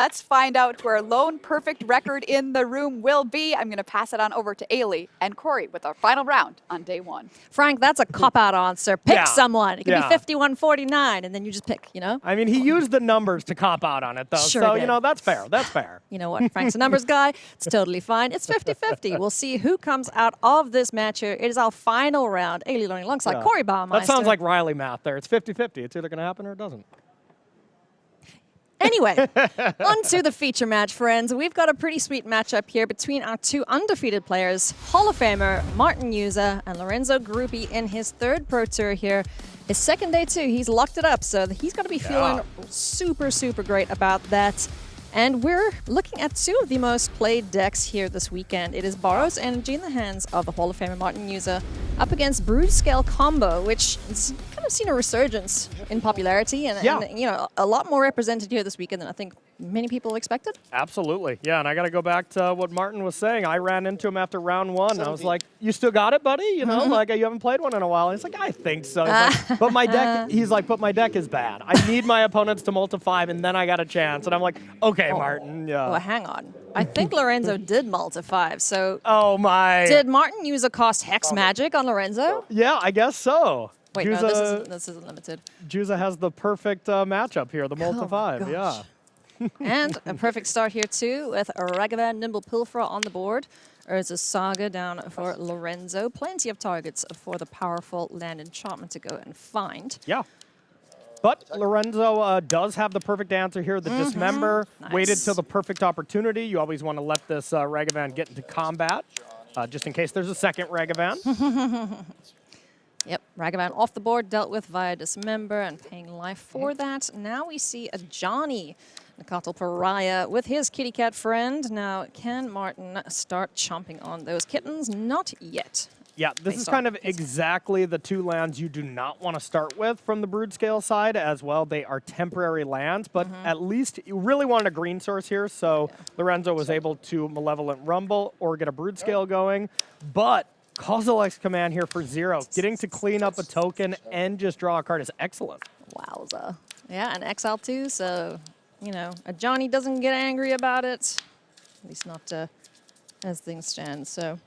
Let's find out who our lone perfect record in the room will be. I'm going to pass it on over to Ailey and Corey with our final round on day one. Frank, that's a cop-out answer. Pick Yeah. someone. It could Yeah. be 51-49, and then you just pick, you know? I mean, he used the numbers to cop out on it, though. Sure So, did. you know, that's fair. That's fair. You know what? Frank's a numbers guy. It's totally fine. It's 50-50. We'll see who comes out of this match here. It is our final round. Ailey learning alongside Yeah. Corey Baumeister. That sounds like Riley math there. It's 50-50. It's either going to happen or it doesn't. Anyway, on to the feature match, friends. We've got a pretty sweet matchup here between our two undefeated players, Hall of Famer Martin Juza and Lorenzo Gruppi in his third Pro Tour here. His second day, too. He's locked it up, so he's going to be feeling super, super great about that. And we're looking at two of the most played decks here this weekend. It is Borrow's Energy in the hands of the Hall of Famer Martin Juza up against Brood Scale Combo, which has kind of seen a resurgence in popularity and you know, a lot more represented here this weekend than I think many people expected. Absolutely. Yeah, and I got to go back to what Martin was saying. I ran into him after round one. I was like, you still got it, buddy? You know, like, you haven't played one in a while. He's like, I think so. He's like, but my deck, he's like, but my deck is bad. I need my opponents to multi 5, and then I got a chance. And I'm like, okay, Martin, yeah. Well, hang on. I think Lorenzo did multi 5, so Oh, my. did Martin use a cost Hex Magic on Lorenzo? Yeah, I guess so. Wait, no, this isn't limited. Juza has the perfect matchup here, the multi 5. gosh. Yeah. And a perfect start here, too, with Ragavan Nimble Pilferer on the board. Urza Saga down for Lorenzo. Plenty of targets for the powerful land enchantment to go and find. Yeah. But Lorenzo does have the perfect answer here. The Dismember waited till the perfect opportunity. You always want to let this Ragavan get into combat, just in case there's a second Ragavan. Yep, Ragavan off the board, dealt with via Dismember and paying life for that. Now we see a Johnny Nakatal Pariah with his kitty cat friend. Now, can Martin start chomping on those kittens? Not yet. Yeah, this is kind of exactly the two lands you do not want to start with from the Brood Scale side as well. They are temporary lands, but at least you really wanted a green source here, so Lorenzo was able to Malevolent Rumble or get a Brood Scale going. But Causal X command here for 0. Getting to clean up a token and just draw a card is excellent. Wowza. Yeah, and Exile too, so, you know, a Johnny doesn't get angry about it. At least not as things stand, so.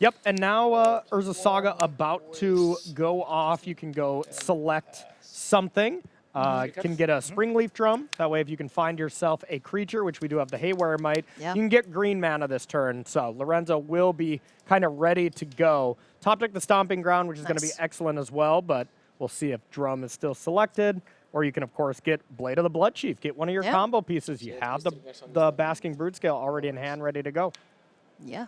Yep, and now Urza Saga about to go off. You can go select something. Can get a Springleaf Drum. That way, if you can find yourself a creature, which we do have the Haywire Might, you can get green mana this turn. So Lorenzo will be kind of ready to go. Top deck the Stomping Ground, which is going to be excellent as well, but we'll see if Drum is still selected. Or you can, of course, get Blade of the Blood Chief. Get one of your combo pieces. You have the Basking Brood Scale already in hand, ready to go. Yeah.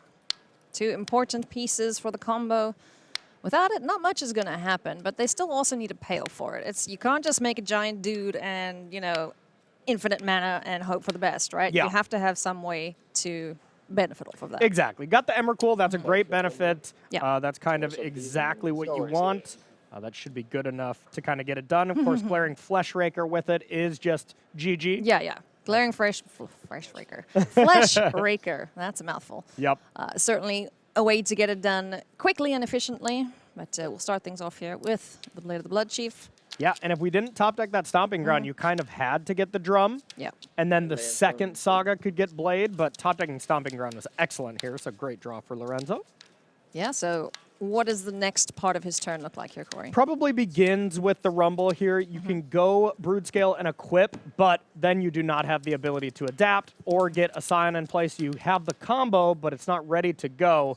Two important pieces for the combo. Without it, not much is going to happen, but they still also need a payoff for it. You can't just make a giant dude and, you know, infinite mana and hope for the best, right? Yeah. You have to have some way to benefit off of that. Exactly. Got the Emrakul. That's a great benefit. Yeah. That's kind of exactly what you want. That should be good enough to kind of get it done. Of course, Glaring Fleshraker with it is just GG. Yeah, yeah. Glaring Fresh Raker. Flesh Raker. That's a mouthful. Yep. Certainly a way to get it done quickly and efficiently. But we'll start things off here with the Blade of the Blood Chief. Yeah, and if we didn't top deck that Stomping Ground, you kind of had to get the Drum. Yeah. And then the second Saga could get Blade, but top decking Stomping Ground was excellent here, so great draw for Lorenzo. Yeah, so what does the next part of his turn look like here, Corey? Probably begins with the Rumble here. You can go Brood Scale and equip, but then you do not have the ability to adapt or get a Scion in place. You have the combo, but it's not ready to go.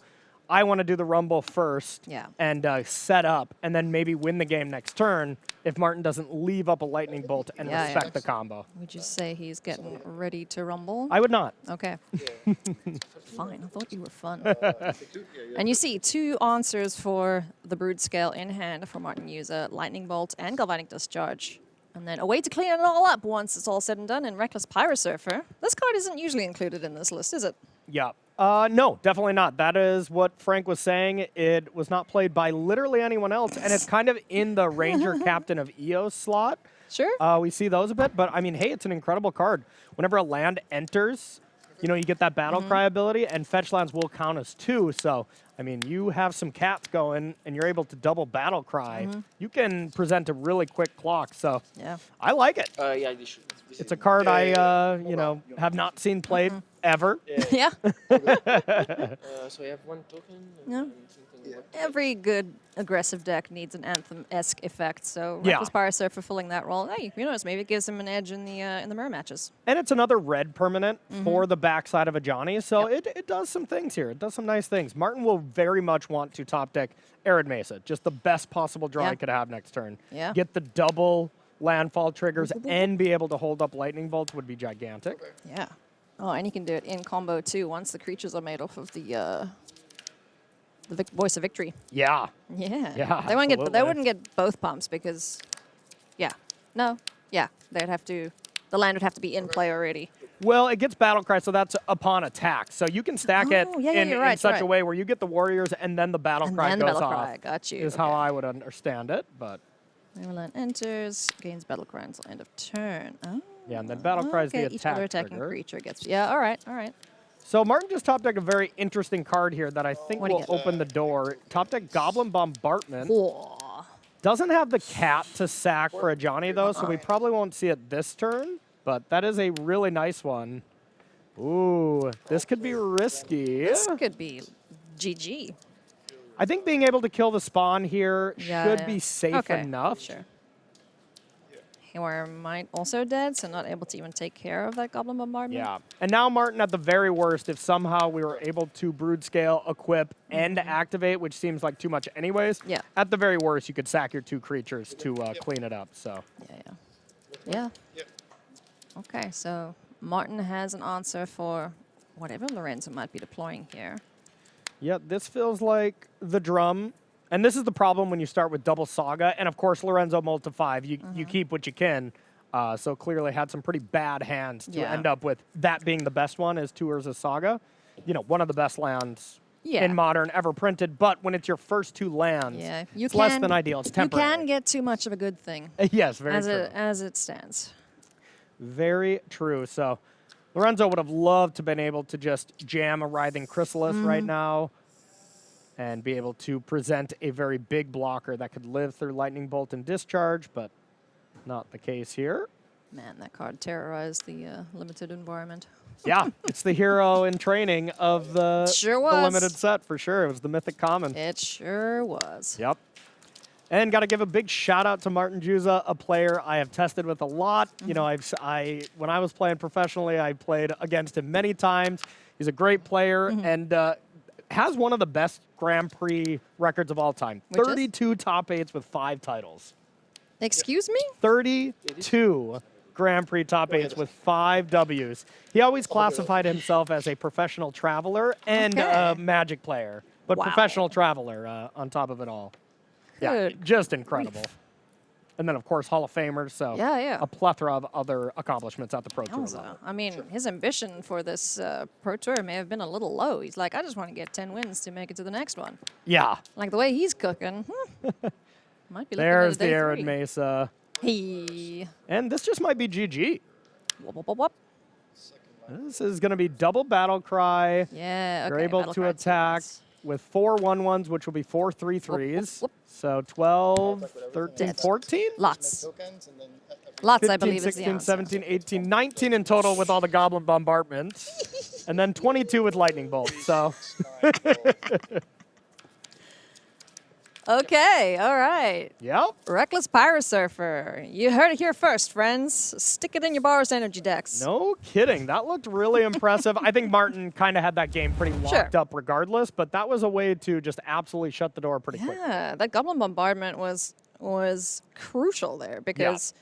I want to do the Rumble first and set up, and then maybe win the game next turn if Martin doesn't leave up a Lightning Bolt and respect the combo. Would you say he's getting ready to rumble? I would not. Okay. Fine. I thought you were fun. And you see two answers for the Brood Scale in hand for Martin Juza, Lightning Bolt and Galvanic Discharge. And then a way to clean it all up once it's all said and done in Reckless Pyrosurfer. This card isn't usually included in this list, is it? Yeah. No, definitely not. That is what Frank was saying. It was not played by literally anyone else, and it's kind of in the Ranger Captain of EOS slot. Sure. We see those a bit, but I mean, hey, it's an incredible card. Whenever a land enters you get that battle cry ability, and fetch lands will count as 2. So, I mean, you have some cats going, and you're able to double battle cry. You can present a really quick clock. So, Yeah. I like it. Yeah, this should. It's a card I, have not seen played ever. Yeah. So I have 1 token. Yeah. And something like that. Every good aggressive deck needs an Anthem-esque effect, so Yeah. Reckless Power Surfer fulfilling that role. Hey, who knows? Maybe it gives him an edge in the mirror matches. And it's another red permanent for the backside of a Johnny, so it does some things here. It does some nice things. Martin will very much want to top deck Arid Mesa, just the best possible draw Yeah. he could have next turn. Yeah. Get the double landfall triggers and be able to hold up lightning bolts would be gigantic. Yeah. Oh, and you can do it in combo too once the creatures are made off of the Voice of Victory. Yeah. Yeah. Yeah, They wouldn't absolutely. they wouldn't get both pumps because, yeah, no, yeah, they'd have to. The land would have to be in play already. Well, it gets battle cry, so that's upon attack. So you can stack it Oh, yeah, yeah, in, you're in right, such you're a right. way where you get the warriors and then the battle And cry then the goes battle off. cry. Got you. Is how I would understand it, but Land enters, gains battle cry until end of turn. Oh. yeah, and then battle cry is the Okay, each other attack attacking trigger. creature gets. Yeah, all right, all right. So Martin just top decked a very interesting card here that I think What do you will get? open the door. Top deck Goblin Bombardment. Whoa. Doesn't have the cat to sack for a Johnny though, so we probably won't see it this turn, but that is a really nice one. Ooh, this could be risky. This could be GG. I think being able to kill the spawn here Yeah, should yeah. be safe Okay, enough. Sure. Haywire might also dead, so not able to even take care of that Goblin Bombardment. Yeah. And now Martin, at the very worst, if somehow we were able to brood scale, equip, and activate, which seems like too much anyways, Yeah. at the very worst, you could sack your 2 creatures to clean it up. So Yeah. Okay, so Martin has an answer for whatever Lorenzo might be deploying here. yeah, this feels like the drum. And this is the problem when you start with double Saga. And of course, Lorenzo mulled to 5. You keep what you can. So clearly had some pretty bad hands to Yeah. end up with that being the best one as 2 Urza Saga. One of the best lands Yeah. in Modern ever printed. But when it's your first 2 lands, Yeah, it's less than ideal. It's You temporary. can get too much of a good thing Yes, very as true. as it stands. Very true. So Lorenzo would have loved to been able to just jam a Writhing Chrysalis right now and be able to present a very big blocker that could live through Lightning Bolt and Discharge, but not the case here. Man, that card terrorized the limited environment. Yeah, it's the hero in training of the, Sure the was. limited set for sure. It was the Mythic Common. It sure was. Yep. And got to give a big shout out to Martin Juza, a player I have tested with a lot. When I was playing professionally, I played against him many times. He's a great player and has one of the best Grand Prix records of all time. Which is? 32 top 8s with 5 titles. Excuse me? 32 Grand Prix top 8s with 5 Ws. He always classified himself as a professional traveler and a Okay. Magic player, but Wow. professional traveler on top of it all. Yeah, Good just incredible. And then, of course, Hall of Famers, so Yeah. a plethora of other accomplishments at the Pro Tour Yowza. level. I mean, his ambition for this Pro Tour may have been a little low. He's like, I just want to get 10 wins to make it to the next one. Yeah, Like the way he's cooking, might be looking there's at the a day Arid 3. Mesa. He. And this just might be GG. Whoop, whoop, whoop, whoop. This is going to be double Battle Cry. Yeah, okay. You're able battle to card attack sequence. with 4 1/1s, which will be 4 3/3s. whoop. So 12, 13, Dead. 14? Lots. Tokens and then Lots, 15, I believe, is the 16, answer. 17, 18, 19 in total with all the Goblin Bombardments. And then 22 with Lightning Bolt. So Okay, all right. Yep. Reckless Pyrosurfer. You heard it here first, friends. Stick it in your Boros energy decks. No kidding. That looked really impressive. I think Martin kind of had that game pretty locked up regardless, but that was a way to just absolutely shut the door pretty quickly. Yeah, that Goblin Bombardment was crucial there because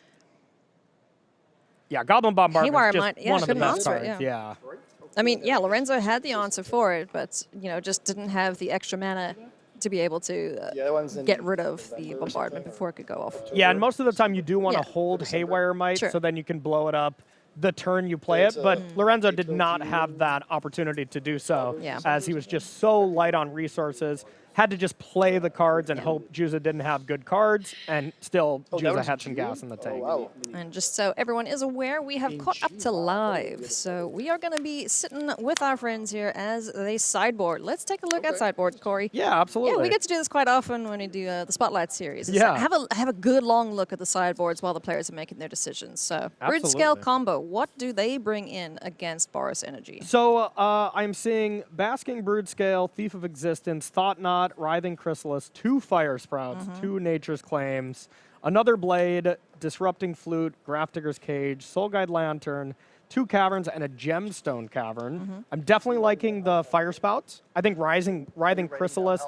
Yeah, Goblin Bombardment Haywire is just might- yeah, one of the couldn't best answer it, cards. yeah. Yeah. I mean, yeah, Lorenzo had the answer for it, but just didn't have the extra mana to be able to the other one's in get rid of the November or bombardment something. before it could go off. Yeah, and most of the time you do want to Yeah. hold Haywire Might Sure. so then you can blow it up the turn you play it, but Lorenzo did not have that opportunity to do so Yeah. as he was just so light on resources, had to just play the cards and hope Juza didn't have good cards, and still Juza had some gas in the tank. Wow. And just so everyone is aware, we have caught up to live. So we are going to be sitting with our friends here as they sideboard. Let's take a look at sideboard, Corey. Yeah, absolutely. Yeah, we get to do this quite often when we do the Spotlight series. It's Yeah. have a good long look at the sideboards while the players are making their decisions. So, Brood Scale Absolutely. combo, what do they bring in against Boros Energy? So I'm seeing Basking Brood Scale, Thief of Existence, Thought Knot, Writhing Chrysalis, 2 Fire Sprouts, 2 Nature's Claims, another Blade, Disrupting Flute, Grafdigger's Cage, Soul Guide Lantern, 2 Caverns, and a Gemstone Cavern. I'm definitely liking the Fire Spouts. I think Writhing Chrysalis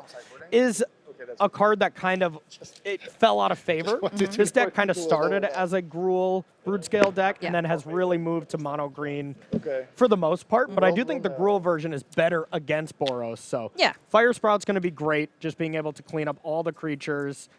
is a card that kind of it fell out of favor. This deck kind of started as a Gruul Brood Scale deck and then has really moved to mono green for the most part. But I do think the Gruul version is better against Boros. So Yeah. Fire Sprout's going to be great, just being able to clean up all the creatures.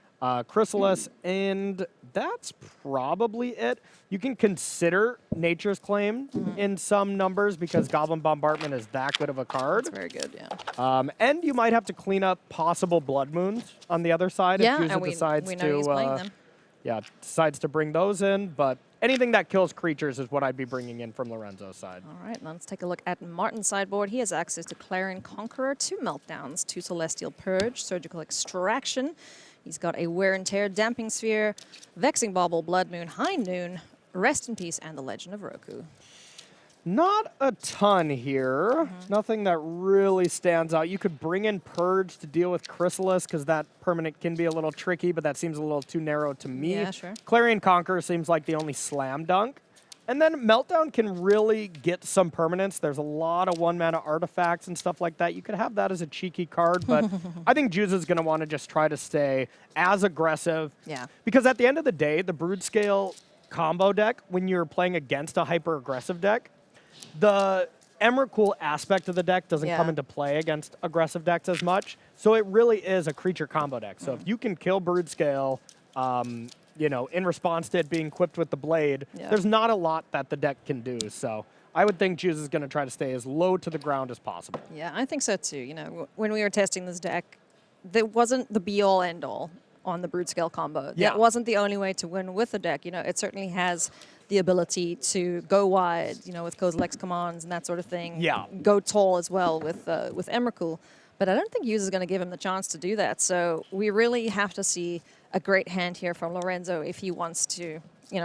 Chrysalis, and that's probably it. You can consider Nature's Claim in some numbers because Goblin Bombardment is that good of a card. It's very good, yeah. And you might have to clean up possible Blood Moons on the other side Yeah, if and Juza we decides know he's playing to, them. decides to bring those in. But anything that kills creatures is what I'd be bringing in from Lorenzo's side. All right, let's take a look at Martin's sideboard. He has access to Clarion Conqueror, 2 Meltdowns, 2 Celestial Purge, Surgical Extraction. He's got a Wear and Tear, Damping Sphere, Vexing Bauble, Blood Moon, High Noon, Rest in Peace, and the Legend of Roku. Not a ton here. Nothing that really stands out. You could bring in Purge to deal with Chrysalis because that permanent can be a little tricky, but that seems a little too narrow to me. Yeah, sure. Clarion Conqueror seems like the only slam dunk. And then Meltdown can really get some permanence. There's a lot of 1-mana artifacts and stuff like that. You could have that as a cheeky card, but I think Juza's going to want to just try to stay as aggressive. Yeah. Because at the end of the day, the Brood Scale combo deck, when you're playing against a hyper-aggressive deck, the Emrakul aspect of the deck doesn't come into play against aggressive decks as much. So it really is a creature combo deck. So if you can kill Brood Scale, in response to it being equipped with the Blade, there's not a lot that the deck can do. So I would think Juza is going to try to stay as low to the ground as possible. Yeah, I think so too. You know, when we were testing this deck, there wasn't the be-all, end-all on the Brood Scale combo. Yeah. That wasn't the only way to win with the deck. You know, it certainly has the ability to go wide, with Kozilek's commands and that sort of thing. Yeah. Go tall as well with Emrakul. But I don't think Juza is going to give him the chance to do that. So we really have to see a great hand here from Lorenzo if he wants to,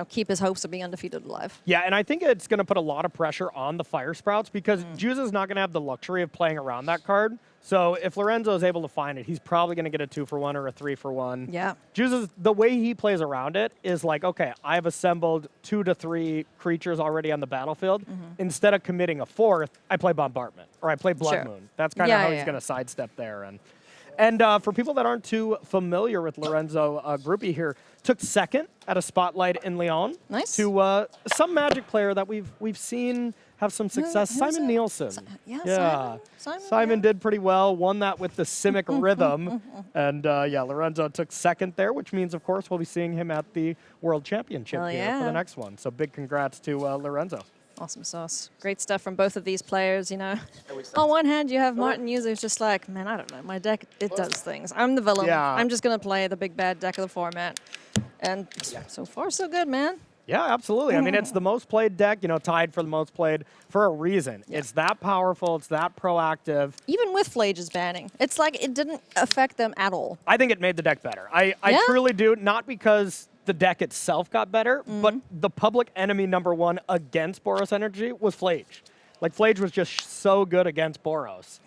keep his hopes of being undefeated alive. Yeah, and I think it's going to put a lot of pressure on the Fire Sprouts because Juza's not going to have the luxury of playing around that card. So if Lorenzo is able to find it, he's probably going to get a 2-for-1 or a 3-for-1. Yeah. Juza's, the way he plays around it is like, okay, I've assembled 2 to 3 creatures already on the battlefield. Instead of committing a 4th, I play Bombardment or I play Blood Moon. That's kind of how he's going to sidestep there. And for people that aren't too familiar with Lorenzo Gruppi here, took second at a Spotlight in Lyon. Nice. To some Magic player that we've seen have some success, who's Simon that? Nielsen. Simon Did pretty well, won that with the Simic Rhythm. And Lorenzo took second there, which means, of course, we'll be seeing him at the World Championship here for the next one. So big congrats to Lorenzo. Awesome sauce. Great stuff from both of these players, On one hand, you have Martin Juza who's just like, man, I don't know. My deck, it does things. I'm the villain. Yeah. I'm just going to play the big bad deck of the format. And so far, so good, man. Yeah, absolutely. I mean, it's the most played deck, tied for the most played for a reason. It's that powerful. It's that proactive. Even with Flage's banning, it's like it didn't affect them at all. I think it made the deck better. I truly do, not because the deck itself got better, but the public enemy #1 against Boros Energy was Flage. Like, Flage was just so good against Boros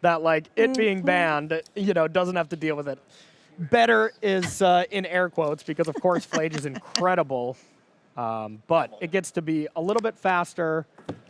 that, it being banned, doesn't have to deal with it. Better is in air quotes because, of course, Flage is incredible, but it gets to be a little bit faster.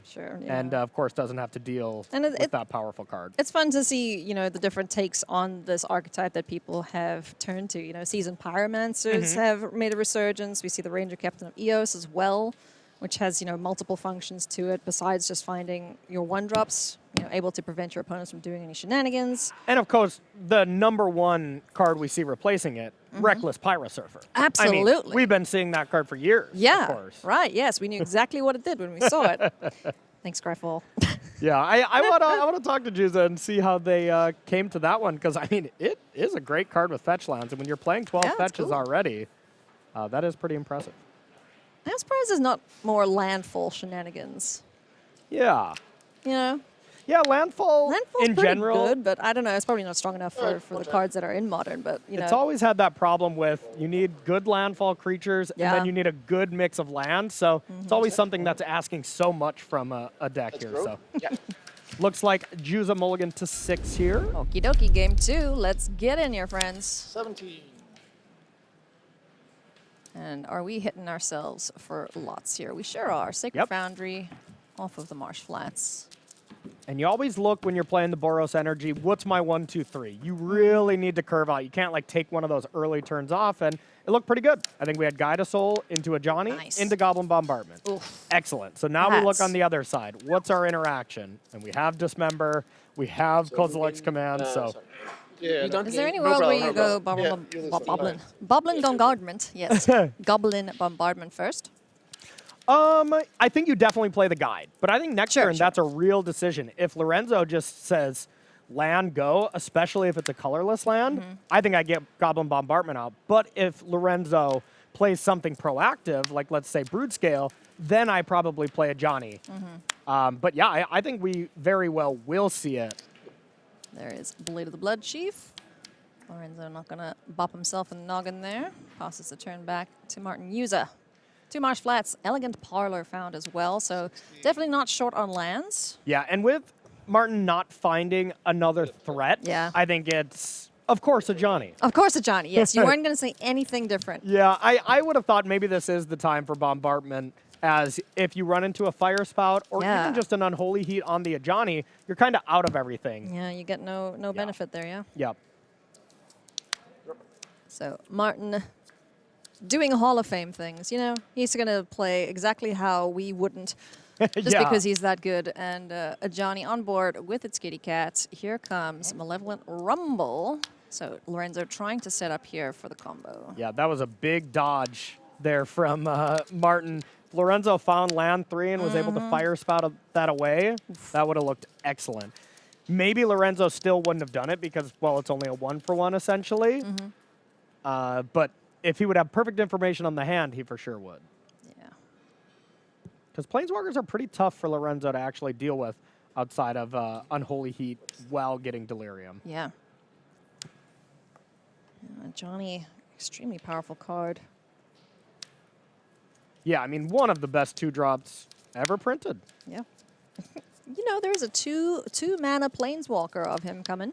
Sure. And, of course, doesn't have to deal with that powerful card. It's fun to see, the different takes on this archetype that people have turned to. Seasoned Pyromancers have made a resurgence. We see the Ranger Captain of Eos as well, which has, multiple functions to it besides just finding your 1-drops, able to prevent your opponents from doing any shenanigans. And, of course, the #1 card we see replacing it, Reckless Pyrosurfer. Absolutely. I mean, we've been seeing that card for years, of Yeah, course. right. Yes, we knew exactly what it did when we saw it. Thanks, Gryffle. Yeah, I want to talk to Juza and see how they came to that one, because, I mean, it is a great card with fetch lands, and when you're playing 12 Yeah, it's fetches cool. already, that is pretty impressive. I'm surprised there's not more landfall shenanigans. Yeah. You know? Yeah, landfall Landfall's in pretty general, good, but I don't know. It's probably not strong enough for the cards that are in Modern, but, you it's know. always had that problem with you need good landfall creatures, and Yeah. then you need a good mix of land, so it's always something that's asking so much from a deck here. So Yeah. looks like Juza mulligan to 6 here. Okie dokie, game 2. Let's get in here, friends. 17. And are we hitting ourselves for lots here? We sure are. Sacred Yep. Foundry off of the Marsh Flats. And you always look when you're playing the Boros Energy, what's my 1, 2, 3? You really need to curve out. You can't like take one of those early turns off, and it looked pretty good. I think we had Guide a Soul into a Johnny, Nice. into Goblin Bombardment. Oof. Excellent. So now we look That's- on the other side. What's our interaction? And we have Dismember, we have Kozilek's Command, so Sorry. Yeah. You don't Is there need- any No world where problem, you no go problem. Yeah, you lose Boblin? the Boblin Bombardment, yes. Goblin Bombardment first. I think you definitely play the Guide. But I think next Sure, turn, sure. that's a real decision. If Lorenzo just says, land, go, especially if it's a colorless land, I think I get Goblin Bombardment out. But if Lorenzo plays something proactive, like let's say Brood Scale, then I probably play a Johnny. But yeah, I think we very well will see it. There is Blade of the Blood Chief. Lorenzo not going to bop himself in the noggin there. Passes the turn back to Martin Juza. 2 Marsh Flats, Elegant Parlor found as well, so definitely not short on lands. Yeah, and with Martin not finding another threat, Yeah. I think it's, of course, a Johnny. Of course a Johnny, yes. You weren't going to say anything different. Yeah, I would have thought maybe this is the time for Bombardment, as if you run into a Fire Spout or Yeah. even just an Unholy Heat on the Ajani, you're kind of out of everything. Yeah, you get no benefit there, yeah. Yep. So Martin doing Hall of Fame things, you know. He's going to play exactly how we wouldn't, just Yeah. because he's that good. And a Johnny on board with its kitty cat. Here comes Malevolent Rumble. So Lorenzo trying to set up here for the combo. Yeah, that was a big dodge there from Martin. If Lorenzo found land 3 and was able to Fire Spout that away, that would have looked excellent. Maybe Lorenzo still wouldn't have done it because, well, it's only a 1-for-1 essentially. But if he would have perfect information on the hand, he for sure would. Yeah. Because Planeswalkers are pretty tough for Lorenzo to actually deal with outside of Unholy Heat while getting Delirium. Yeah. Johnny, extremely powerful card. Yeah, I mean, one of the best 2-drops ever printed. Yeah. You know, there is a two mana Planeswalker of him coming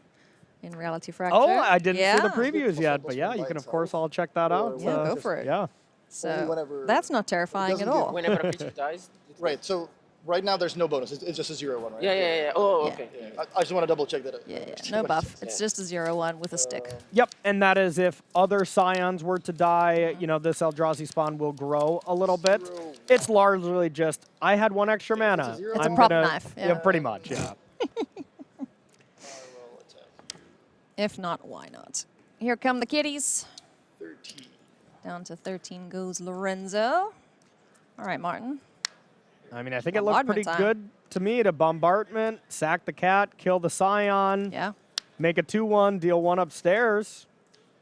in Reality Fracture. Oh, I didn't yeah. see the previews yet, but yeah, you can of course all check that out. Yeah, go for it. Yeah. Only So whenever that's not terrifying at doesn't all. get- Whenever a creature dies. it's Right, so right now there's no bonus. It's just a 0-1, right? Yeah. Oh, Yeah. okay. Yeah. I just want to double check that. Yeah, no buff. It's just a 0/1 with a stick. Yep, and that is if other Scions were to die, you know, this Eldrazi spawn will grow a little bit. It's largely just, I had 1 extra mana. zero. It's a I'm prop gonna- knife, yeah. Yeah, pretty much, yeah. If not, why not? Here come the kitties. 13. Down to 13 goes Lorenzo. All right, Martin. I mean, I think it looks pretty Bombardment time. good to me to Bombardment, sack the cat, kill the Scion, Yeah. make a 2-1, deal 1 upstairs.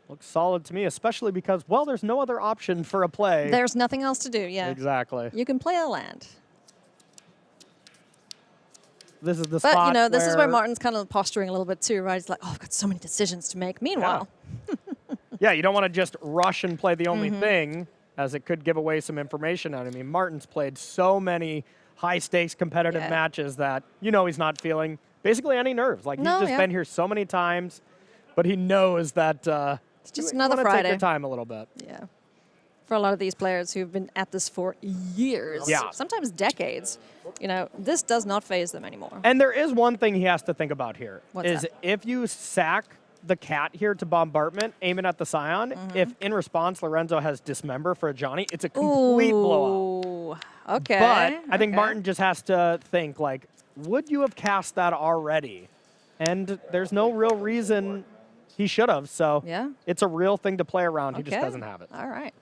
Looks solid to me, especially because, well, there's no other option for a play. There's nothing else to do, yeah. Exactly. You can play a land. This is the But, spot you know, this is where where- Martin's kind of posturing a little bit too, right? He's like, oh, I've got so many decisions to make. Meanwhile, Yeah, you don't want to just rush and play the only Mm-hmm. thing, as it could give away some information out. I mean, Martin's played so many high-stakes competitive Yeah. matches that, you know, he's not feeling basically any nerves. Like, No, he's just yeah. been here so many times, but he knows that it's just you another wanna take Friday. your time a little bit. Yeah. For a lot of these players who've been at this for years, Yeah. sometimes decades, you know, this does not phase them anymore. And there is one thing he has to think about here. What's is that? if you sack the cat here to Bombardment, aim it at the Scion, Mm-hmm. if in response Lorenzo has Dismember for a Johnny, it's a complete blowout. Ooh, okay. But I think okay. Martin just has to think, like, would you have cast that already? And there's no real reason he should have, so Yeah. it's a real thing to play around. He just Okay. doesn't have it. All right.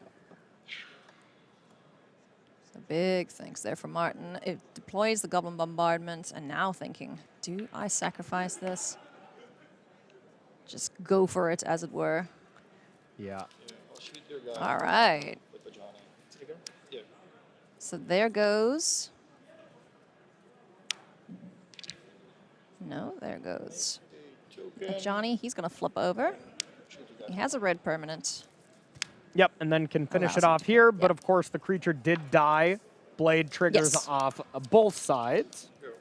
So So big thanks there from Martin. It deploys the Goblin Bombardment, and now thinking, do I sacrifice this? Just go for it, as it were. Yeah. I'll shoot your guy All right. with the Johnny. Trigger? Yeah. So there goes. No, there goes. Token. Johnny, he's going to flip over. Shoot your He guy. has a red permanent. Yep, and then can finish Allows it him off to- here, but yep. of course the creature did die. Blade triggers Yes. off both sides. Here.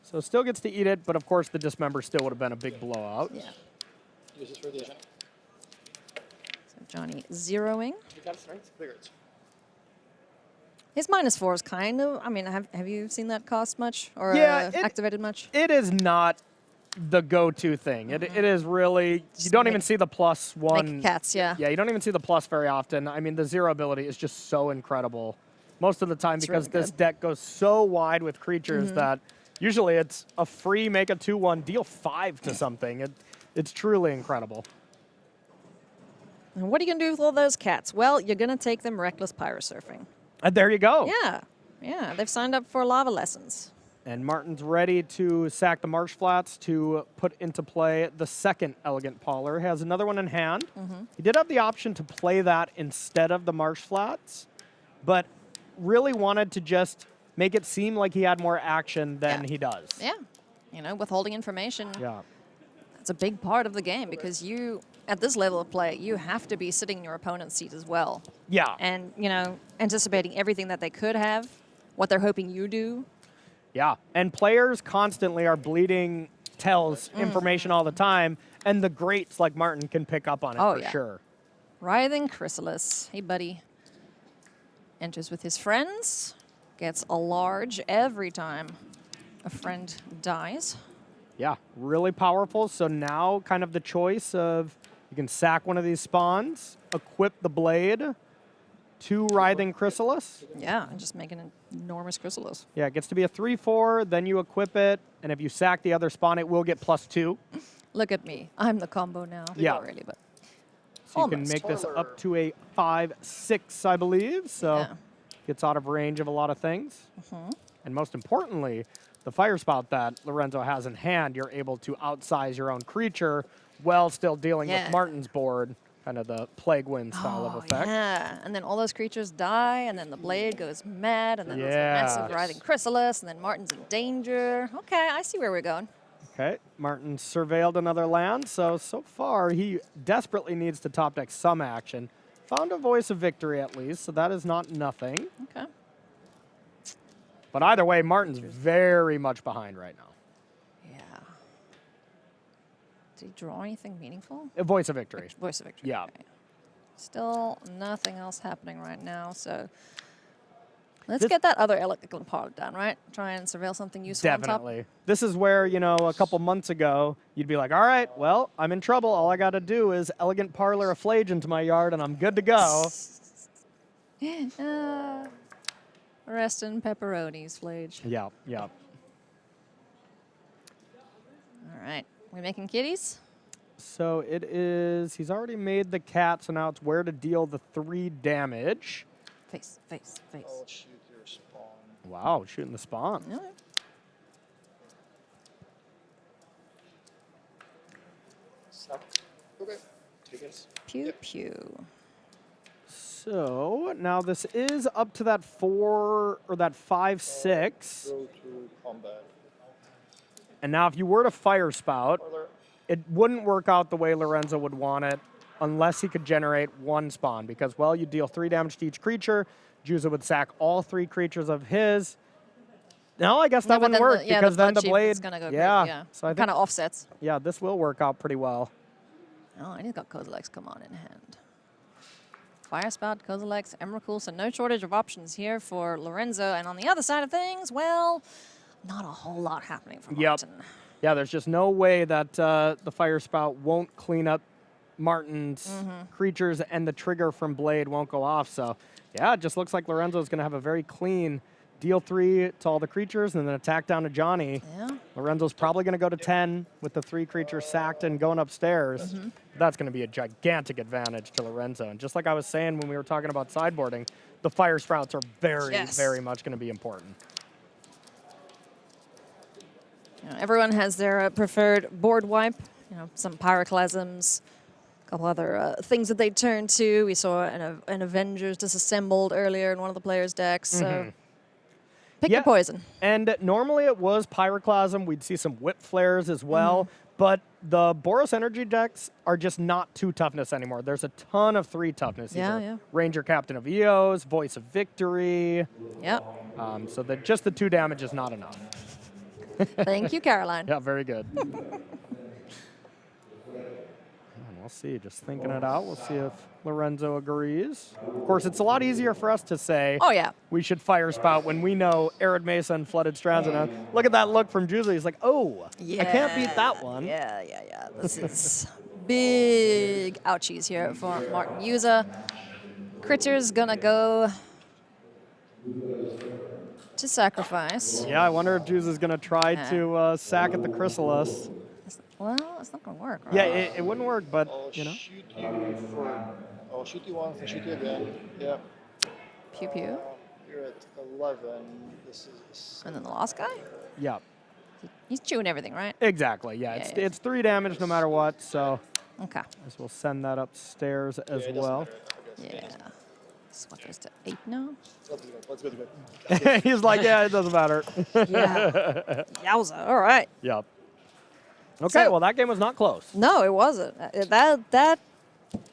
So still gets to eat it, but of course the dismember still would have been a big blowout. Yeah. Use this for the Johnny. So Johnny zeroing. You got it right? Bigger it's. His -4 is kind of, I mean, have you seen that cost much or Yeah, it- activated much? It is not the go-to thing. It is really, you don't even make- see the +1. Make cats, yeah. Yeah, you don't even see the plus very often. I mean, the 0 ability is just so incredible most of the time It's because really this good. deck goes so wide with creatures that usually it's a free make a 2/1, deal 5 to something. It's truly incredible. And what are you going to do with all those cats? Well, you're going to take them reckless pyrosurfing. And there you go. Yeah, yeah. They've signed up for lava lessons. And Martin's ready to sack the Marsh Flats to put into play the second Elegant Parlor. He has another one in hand. He did have the option to play that instead of the Marsh Flats, but really wanted to just make it seem like he had more action than Yeah. he does. Yeah. You know, withholding information, Yeah. that's a big part of the game because you, at this level of play, you have to be sitting in your opponent's seat as well. Yeah. And, you know, anticipating everything that they could have, what they're hoping you do. Yeah. And players constantly are bleeding tells information all the time, and the greats like Martin can pick up on it Oh, for yeah. sure. Writhing Chrysalis. Hey, buddy. Enters with his friends. Gets a large every time a friend dies. Yeah, really powerful. So now kind of the choice of you can sack one of these spawns, equip the blade, 2 Writhing Chrysalis. Yeah, and just make an enormous Chrysalis. Yeah, it gets to be a 3/4, then you equip it, and if you sack the other spawn, it will get +2. Look at me. I'm the combo now. Yeah. Not really, but So you can Almost. make this up to a 5/6, I believe. So Yeah. gets out of range of a lot of things. And most importantly, the fire spout that Lorenzo has in hand, you're able to outsize your own creature while still dealing Yeah. with Martin's board, kind of the Plague Wind style of effect. yeah. And then all those creatures die, and then the blade goes mad, and then there's a massive Yes. writhing Chrysalis, and then Martin's in danger. Okay, I see where we're going. Okay, Martin surveilled another land, so far he desperately needs to top deck some action. Found a voice of victory at least, so that is not nothing. Okay. But either way, Martin's very much behind right now. Yeah. Did he draw anything meaningful? A voice of victory. Voice of victory. Yeah. Okay. Still nothing else happening right now, so let's This- get that other elegant part done, right? Try and surveil something useful on top. Definitely. This is where, you know, a couple months ago, you'd be like, all right, well, I'm in trouble. All I got to do is Elegant Parlor a Flage into my yard, and I'm good to go. Rest in pepperonis, Flage. Yeah, yeah. All right. We making kitties? So it is, he's already made the cat, so now it's where to deal the 3 damage. Face, face, face. I'll shoot your spawn. Wow, shooting the spawn. All right. Snap. Okay. Triggers. Pew, pew. So now this is up to that 4 or that 5/6. Go to combat. And now if you were to fire spout, Parlor. it wouldn't work out the way Lorenzo would want it unless he could generate 1 spawn because, well, you deal 3 damage to each creature. Juza would sack all 3 creatures of his. No, I guess that but wouldn't then work the because then the blood blade. is gonna go yeah, crazy, yeah. So I think, Kind of offsets. yeah, this will work out pretty well. Oh, and he's got Kozilek's come on in hand. Fire Spout, Kozilek's, Emrakul, so no shortage of options here for Lorenzo. And on the other side of things, well, not a whole lot happening for Yep. Martin. Yeah, there's just no way that the fire spout won't clean up Martin's creatures and the trigger from blade won't go off. So, yeah, it just looks like Lorenzo's going to have a very clean deal 3 to all the creatures and then attack down to Johnny. Yeah. Lorenzo's probably going to go to 10 with the 3 creatures sacked and going upstairs. That's going to be a gigantic advantage to Lorenzo. And just like I was saying when we were talking about sideboarding, the fire sprouts are very, Yes. very much going to be important. You know, everyone has their preferred board wipe. You know, some pyroclasms, a couple other things that they turn to. We saw an Avengers disassembled earlier in one of the players' decks. So pick your poison. And normally it was Pyroclasm. We'd see some Whip Flares as well. But the Boros Energy decks are just not 2 toughness anymore. There's a ton of 3 toughness. Yeah, either yeah. Ranger Captain of Eos, Voice of Victory. Yep. So that just the 2 damage is not enough. Thank you, Caroline. Yeah, very good. We'll see. Just thinking it out. We'll see if Lorenzo agrees. Of course, it's a lot easier for us to say Oh, yeah. we should fire spout when we know Arid Mesa and Flooded Strands. And look at that look from Juza. He's like, oh, I can't beat that one. Yeah. This is big ouchies here for Martin Juza. Critter's gonna go to sacrifice. Yeah, I wonder if Juza's going to try to sack at the Chrysalis. Well, it's not gonna work, right? Yeah, it wouldn't work, but, I'll you know. shoot you for. I'll shoot you once and shoot you again. Yeah. Pew pew. You're at 11. This is. And then the last guy? Yeah, He's chewing everything, right? exactly. Yeah, Yeah, it's, yeah. it's 3 damage no matter what, so Okay. I guess we'll send that upstairs as It doesn't well. matter, I guess. Yeah. So what goes to 8 now? Let's go. He's like, yeah, it doesn't matter. Yeah. Yowza. All right. Yep. Okay, So- well, that game was not close. No, it wasn't. That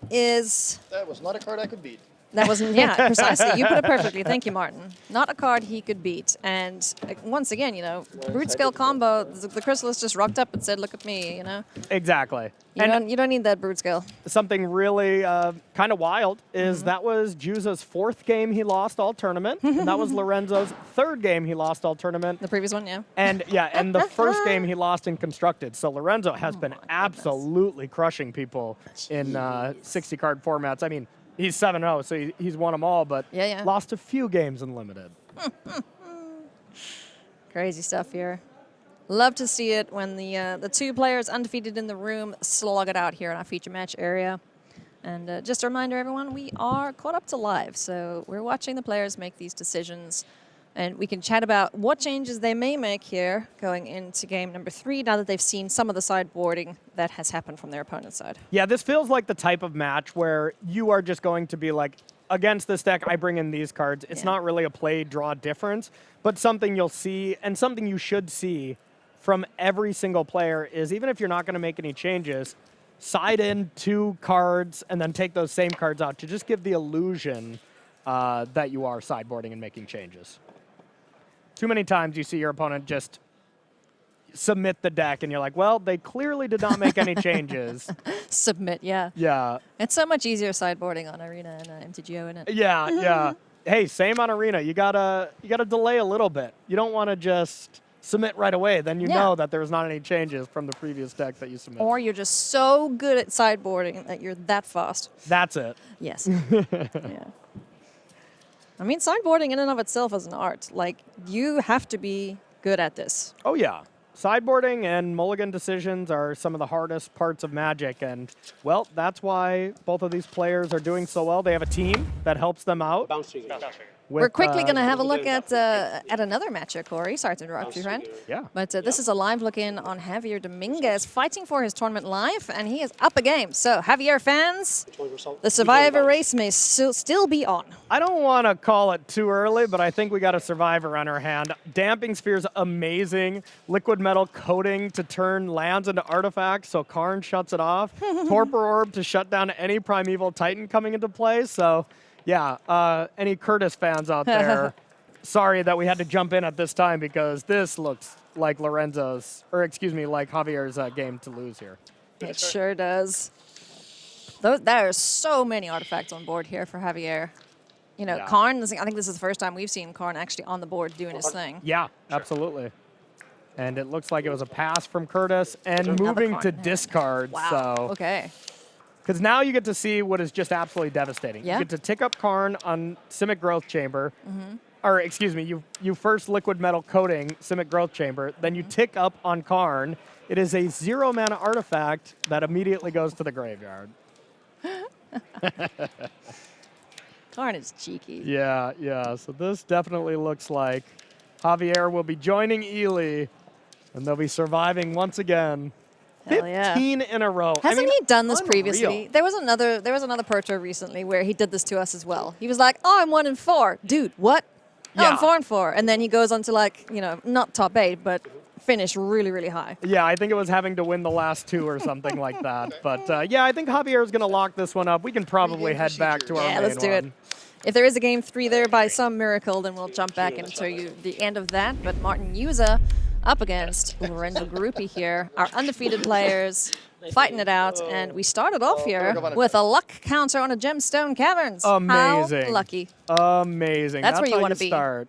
is. That was not a card I could beat. That wasn't, yeah, precisely. You put it perfectly. Thank you, Martin. Not a card he could beat. And once again, you know, brute scale combo, the Chrysalis just rocked up and said, look at me, you know. Exactly. You don't need that brute scale. Something really kind of wild is that was Juza's 4th game he lost all tournament, and that was Lorenzo's 3rd game he lost all tournament. The previous one, yeah. And and the first game he lost in constructed. So Lorenzo has been absolutely crushing people in 60-card formats. I mean, he's 7-0, so he's won them all, but Yeah. lost a few games in limited. Crazy stuff here. Love to see it when the 2 players undefeated in the room slog it out here in our feature match area. And just a reminder, everyone, we are caught up to live, so we're watching the players make these decisions. And we can chat about what changes they may make here going into game number 3 now that they've seen some of the sideboarding that has happened from their opponent's side. Yeah, this feels like the type of match where you are just going to be like, against this deck, I bring in these cards. It's not really a play draw difference, but something you'll see and something you should see from every single player is even if you're not going to make any changes, side in 2 cards and then take those same cards out to just give the illusion that you are sideboarding and making changes. Too many times you see your opponent just submit the deck and you're like, well, they clearly did not make any changes. Submit, yeah. Yeah. It's so much easier sideboarding on Arena and MTGO, isn't it? Yeah. Hey, same on Arena. You gotta delay a little bit. You don't want to just submit right away. Then you know that there's not any changes from the previous deck that you submitted. Or you're just so good at sideboarding that you're that fast. That's it. Yes. Yeah. I mean, sideboarding in and of itself is an art. Like, you have to be good at this. Oh yeah. Sideboarding and mulligan decisions are some of the hardest parts of Magic, and well, that's why both of these players are doing so well. They have a team that helps them out. Bounce trigger. We're quickly going to have a look at another match here, Corey. Sorry to interrupt you, friend. Yeah. But this is a live look-in on Javier Dominguez fighting for his tournament life, and he is up a game. So, Javier fans, the Survivor race may still be on. I don't want to call it too early, but I think we got a Survivor on our hand. Damping Sphere's amazing. Liquid metal coating to turn lands into artifacts, so Karn shuts it off. Torpor Orb to shut down any Primeval Titan coming into play, so... Yeah, any Curtis fans out there, sorry that we had to jump in at this time because this looks like Lorenzo's, or excuse me, like Javier's game to lose here. It sure does. There are so many artifacts on board here for Javier. You know, Yeah. Karn, I think this is the first time we've seen Karn actually on the board doing his thing. Yeah, absolutely. And it looks like it was a pass from Curtis and Another moving Karn to hand. discard. Wow, So, okay. because now you get to see what is just absolutely devastating. Yeah. You get to tick up Karn on Simic Growth Chamber, or excuse me, you first liquid metal coating Simic Growth Chamber, then you tick up on Karn. It is a 0 mana artifact that immediately goes to the graveyard. Karn is cheeky. Yeah, yeah. So this definitely looks like Javier will be joining Ely, and they'll be surviving once again. Hell yeah. 15 in a row. Hasn't he done this unreal. previously? There was another Pro Tour recently where he did this to us as well. He was like, "Oh, I'm 1-4, dude. What? Oh, Yeah. I'm 4-4," and then he goes on to like, you know, not top 8, but finish really, really high. Yeah, I think it was having to win the last 2 or something like that. But yeah, I think Javier is going to lock this one up. We can probably head back to our Yeah, main let's do it. one. If there is a game 3 there by some miracle, then we'll jump back and show you the end of that. But Martin Juza up against Lorenzo Gruppi here, our undefeated players fighting it out. And we started off here with a luck counter on a Gemstone Caverns. Amazing. How lucky. Amazing. That's where you how wanna be. start.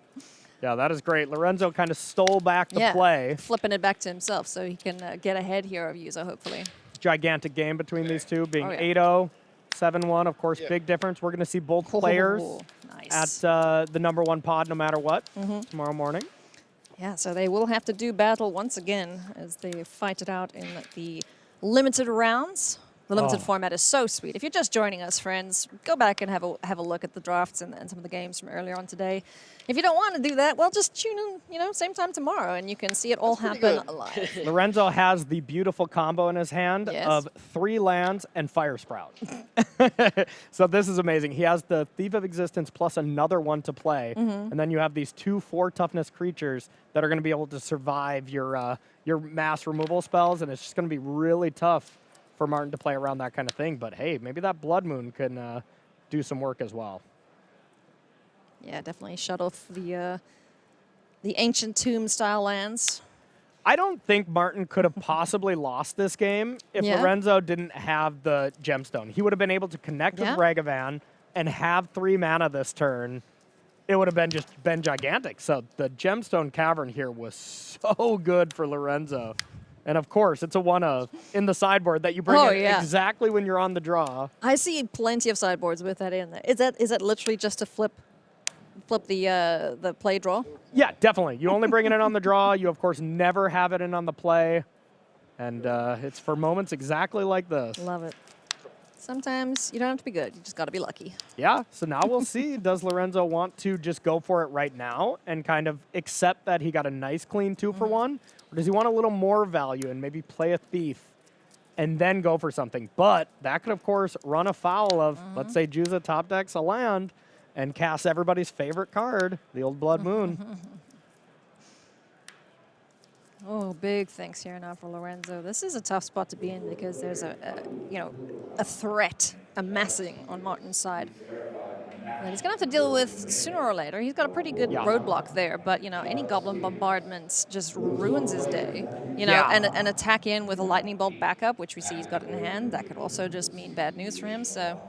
Yeah, that is great. Lorenzo kind of stole back the Yeah, play. flipping it back to himself so he can get ahead here of Juza, hopefully. Gigantic game between these two, being Oh, yeah. 8-0, 7-1. Of course, big difference. We're going to see both players Nice. at the #1 pod no matter what tomorrow morning. Yeah, so they will have to do battle once again as they fight it out in the limited rounds. The limited format is so sweet. If you're just joining us, friends, go back and have a look at the drafts and some of the games from earlier on today. If you don't want to do that, well, just tune in, you know, same time tomorrow, and you can see it all happen live. Lorenzo has the beautiful combo in his hand Yes. of 3 lands and Fire Sprout. So this is amazing. He has the Thief of Existence plus another one to play, and then you have these 2 4-toughness creatures that are going to be able to survive your mass removal spells, and it's just going to be really tough for Martin to play around that kind of thing. But hey, maybe that Blood Moon can do some work as well. Yeah, definitely shut off the ancient tomb style lands. I don't think Martin could have possibly lost this game if Yeah. Lorenzo didn't have the gemstone. He would have been able to connect Yeah. with Ragavan and have 3 mana this turn. It would have been gigantic. So the gemstone cavern here was so good for Lorenzo. And of course, it's a 1-of in the sideboard that you bring Oh, in yeah. exactly when you're on the draw. I see plenty of sideboards with that in there. Is that literally just to flip the play draw? Yeah, definitely. You only bring it in on the draw. You, of course, never have it in on the play. And it's for moments exactly like this. Love it. Sometimes you don't have to be good. You just got to be lucky. Yeah, so now we'll see. Does Lorenzo want to just go for it right now and kind of accept that he got a nice clean 2-for-1? Or does he want a little more value and maybe play a Thief and then go for something? But that could, of course, run afoul of, let's say, Juza top decks a land and cast everybody's favorite card, the old Blood Moon. Oh, big thanks here now for Lorenzo. This is a tough spot to be in because there's a threat amassing on Martin's side that he's going to have to deal with sooner or later. He's got a pretty good roadblock there, but, you know, any Goblin Bombardments just ruins his day. You know, Yeah. and attack in with a Lightning Bolt backup, which we see he's got in hand, that could also just mean bad news for him, so...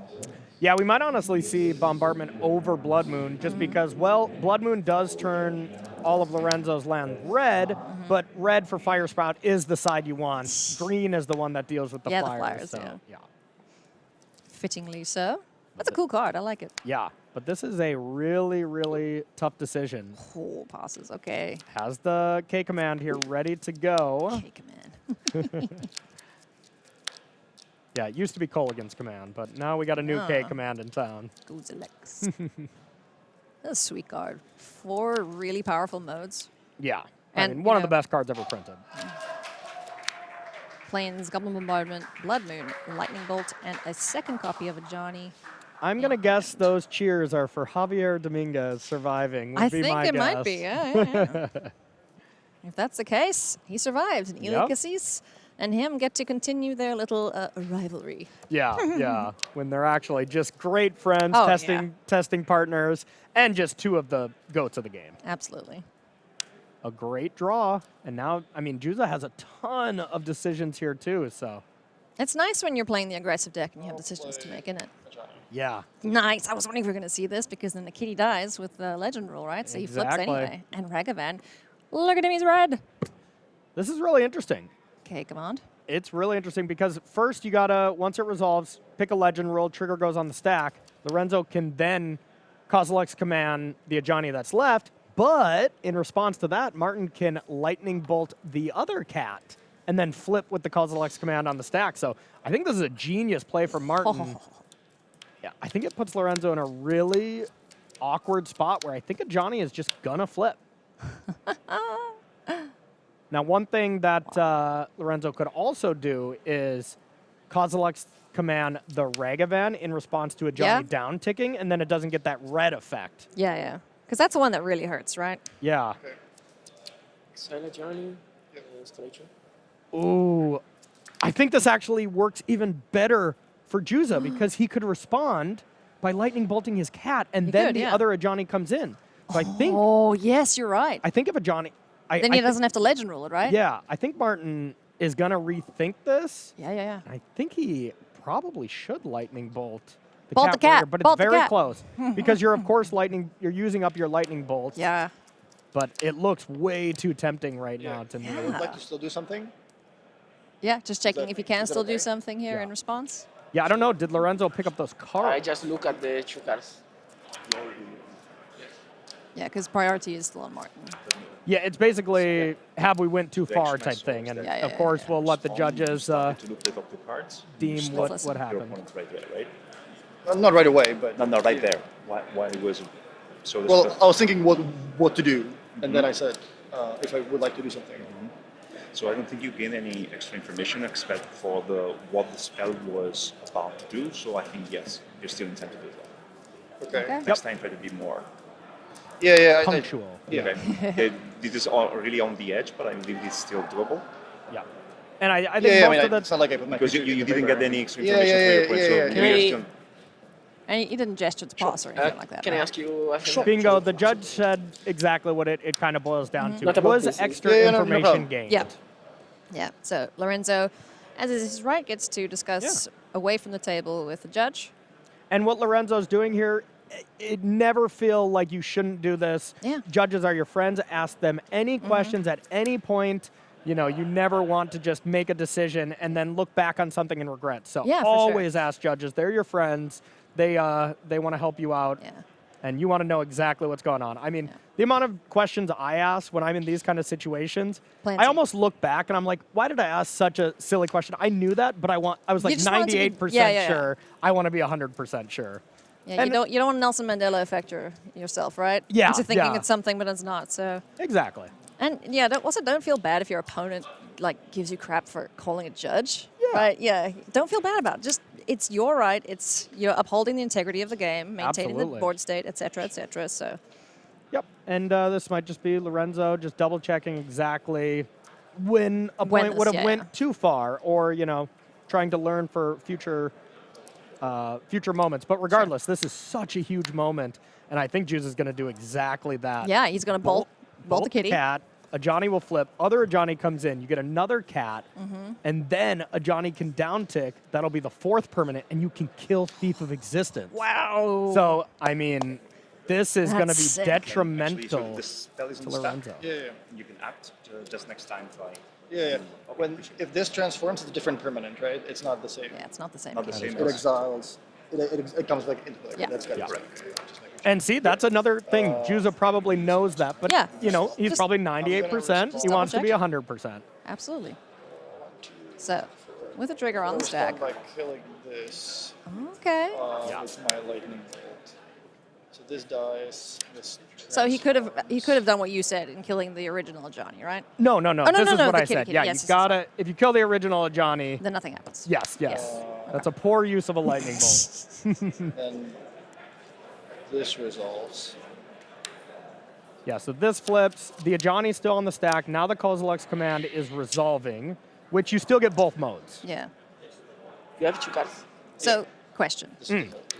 Yeah, we might honestly see Bombardment over Blood Moon just because, well, Blood Moon does turn all of Lorenzo's land red, but red for Fire Sprout is the side you want. Green is the one that deals with the Yeah, the flyers. flyers, So, yeah. Fittingly so. That's a cool card. I like it. Yeah, but this is a really, really tough decision. Oh, passes. Okay. Has the K command here ready to go. Okay, command. Yeah, it used to be Colligan's command, but now we got a new K command in town. Goozalex. That's a sweet card. 4 really powerful modes. Yeah, And, I mean, you one of know- the best cards ever printed. Plains, Goblin Bombardment, Blood Moon, Lightning Bolt, and a second copy of a Johnny. I'm going to guess those cheers are for Javier Dominguez surviving. Would I be think my it guess. might be. Yeah. If that's the case, he survived. And Eli Yep. Cassis and him get to continue their little rivalry. Yeah, yeah. When they're actually just great friends, Oh, testing partners, and just 2 of the goats of the game. Absolutely. A great draw. And now, I mean, Juza has a ton of decisions here too, so. It's nice when you're playing the aggressive deck and you have decisions to make in it. Yeah. Nice. I was wondering if we were going to see this because then the kitty dies with the legend rule, right? So he flips Exactly. anyway. And Ragavan, look at him, he's red. This is really interesting. Okay, command. It's really interesting because first you gotta, once it resolves, pick a legend roll, trigger goes on the stack. Lorenzo can then Kozilek's command the Ajani that's left, but in response to that, Martin can lightning bolt the other cat and then flip with the Kozilek's command on the stack. So I think this is a genius play from Martin. Yeah, I think it puts Lorenzo in a really awkward spot where I think Ajani is just gonna flip. Now, one thing that Lorenzo could also do is Kozilek's command the Ragavan in response to Ajani down ticking, and then it doesn't get that red effect. Yeah, yeah. Because that's the one that really hurts, right? Yeah. Okay. Silent Journey. Installation. Ooh, I think this actually works even better for Juza because he could respond by lightning bolting his cat, and then the other Ajani comes in. So I think. Oh, yes, you're right. I think if Ajani. Then he doesn't have to legend rule it, right? Yeah, I think Martin is gonna rethink this. Yeah, yeah, yeah. I think he probably should lightning bolt the Bolt cat, the cat, warrior, but bolt it's the very cat. close because you're of course you're using up your lightning bolts. Yeah. But it looks way too tempting right now to me. I would like to still do something. Yeah, just checking that- if you can is that still do okay? something here Yeah. in response. Yeah, I don't know. Did Lorenzo pick up those I cards? just look at the 2 cards. Yeah, because priority is still on Martin. Yeah, it's basically have we went too The far action I type saw thing, is and that Yeah, of yeah, course yeah. we'll let the Spawn, judges you started to look up the cards. deem You what slot what your happened. opponent right there, right? Not right away, but No, right there. Why it wasn't? So this well, was- I was thinking what to do, and then I said if I would like to do something. So I don't think you gain any extra information except for what the spell was about to do. So I think yes, you still intend to do that. Okay. Okay. Next time try to be more. Yeah. Punctual. Yeah. Okay. This is all really on the edge, but I believe it's still doable Yeah. And I think Yeah, I most mean, of the it's not like I put my because creature you in the didn't river. get any extra Yeah, information for your yeah, point. yeah, So yeah, maybe yeah. you're Hey. still- And he didn't gesture to pause or anything like that. Can I right? ask you a thing? bingo, the judge said exactly what it kind of boils down to. Not about Was this. extra Yeah, no information problem. gained? Yeah. Yeah. So Lorenzo, as is his right, gets to discuss away from the table with the judge. And what Lorenzo's doing here, it never feel like you shouldn't do this. Yeah. Judges are your friends. Ask them any questions at any point. You know, you never want to just make a decision and then look back on something and regret. So Yeah, for sure. always ask judges. They're your friends. They want to help you out. Yeah. And you want to know exactly what's going on. I mean, the amount of questions I ask when I'm in these kind of situations, Plenty. I almost look back and I'm like, why did I ask such a silly question? I knew that, but I was like just wanted to be- 98% yeah, yeah, yeah. sure. I want to be 100% sure. Yeah, And- you don't want Nelson Mandela effect yourself, right? Yeah, Into thinking yeah. it's something, but it's not. So, Exactly. and yeah, don't feel bad if your opponent like gives you crap for calling a judge. Yeah. Right? Yeah. Don't feel bad about it. Just it's your right. It's you're upholding the integrity of the game, maintaining Absolutely. the board state, et cetera, et cetera. So, Yep. And this might just be Lorenzo just double checking exactly when a point would have went too far, or trying to learn for future moments. But regardless, this is such a huge moment, and I think Juza is going to do exactly that. yeah, he's gonna bolt the kitty. Cat. Ajani will flip. Other Ajani comes in. You get another cat, and then Ajani can down tick. That'll be the 4th permanent, and you can kill Thief of Existence. Wow. So I mean, this is going to That's be sick. detrimental Actually, so the spell is to on stack. Lorenzo. Yeah. You can act just next time try. Yeah. Okay, If this transforms, it's a different permanent, right? It's not the same. Yeah, it's not the same. Not the again. same. It exiles. It comes back into play. Yeah. That's got Yeah. it. And see, that's another thing. Juza probably knows that, but Yeah. he's Just- probably 98%. He double wants to be check. 100%. Absolutely. So, with a trigger on the stack. By killing this Okay. with my lightning bolt. So this dies. This. So he could have done what you said in killing the original Johnny, right? No. Oh, no, this no, is no, what the I kitty, said. kitty. Yeah, Yes, you yes, gotta. If you kill the original Ajani, Then nothing happens. yes. Yes. That's a poor use of a lightning bolt. Then this resolves. Yeah, so this flips. The Ajani's still on the stack. Now the Kozilek's command is resolving, which you still get both modes. Yeah. You have 2 cards. So, question.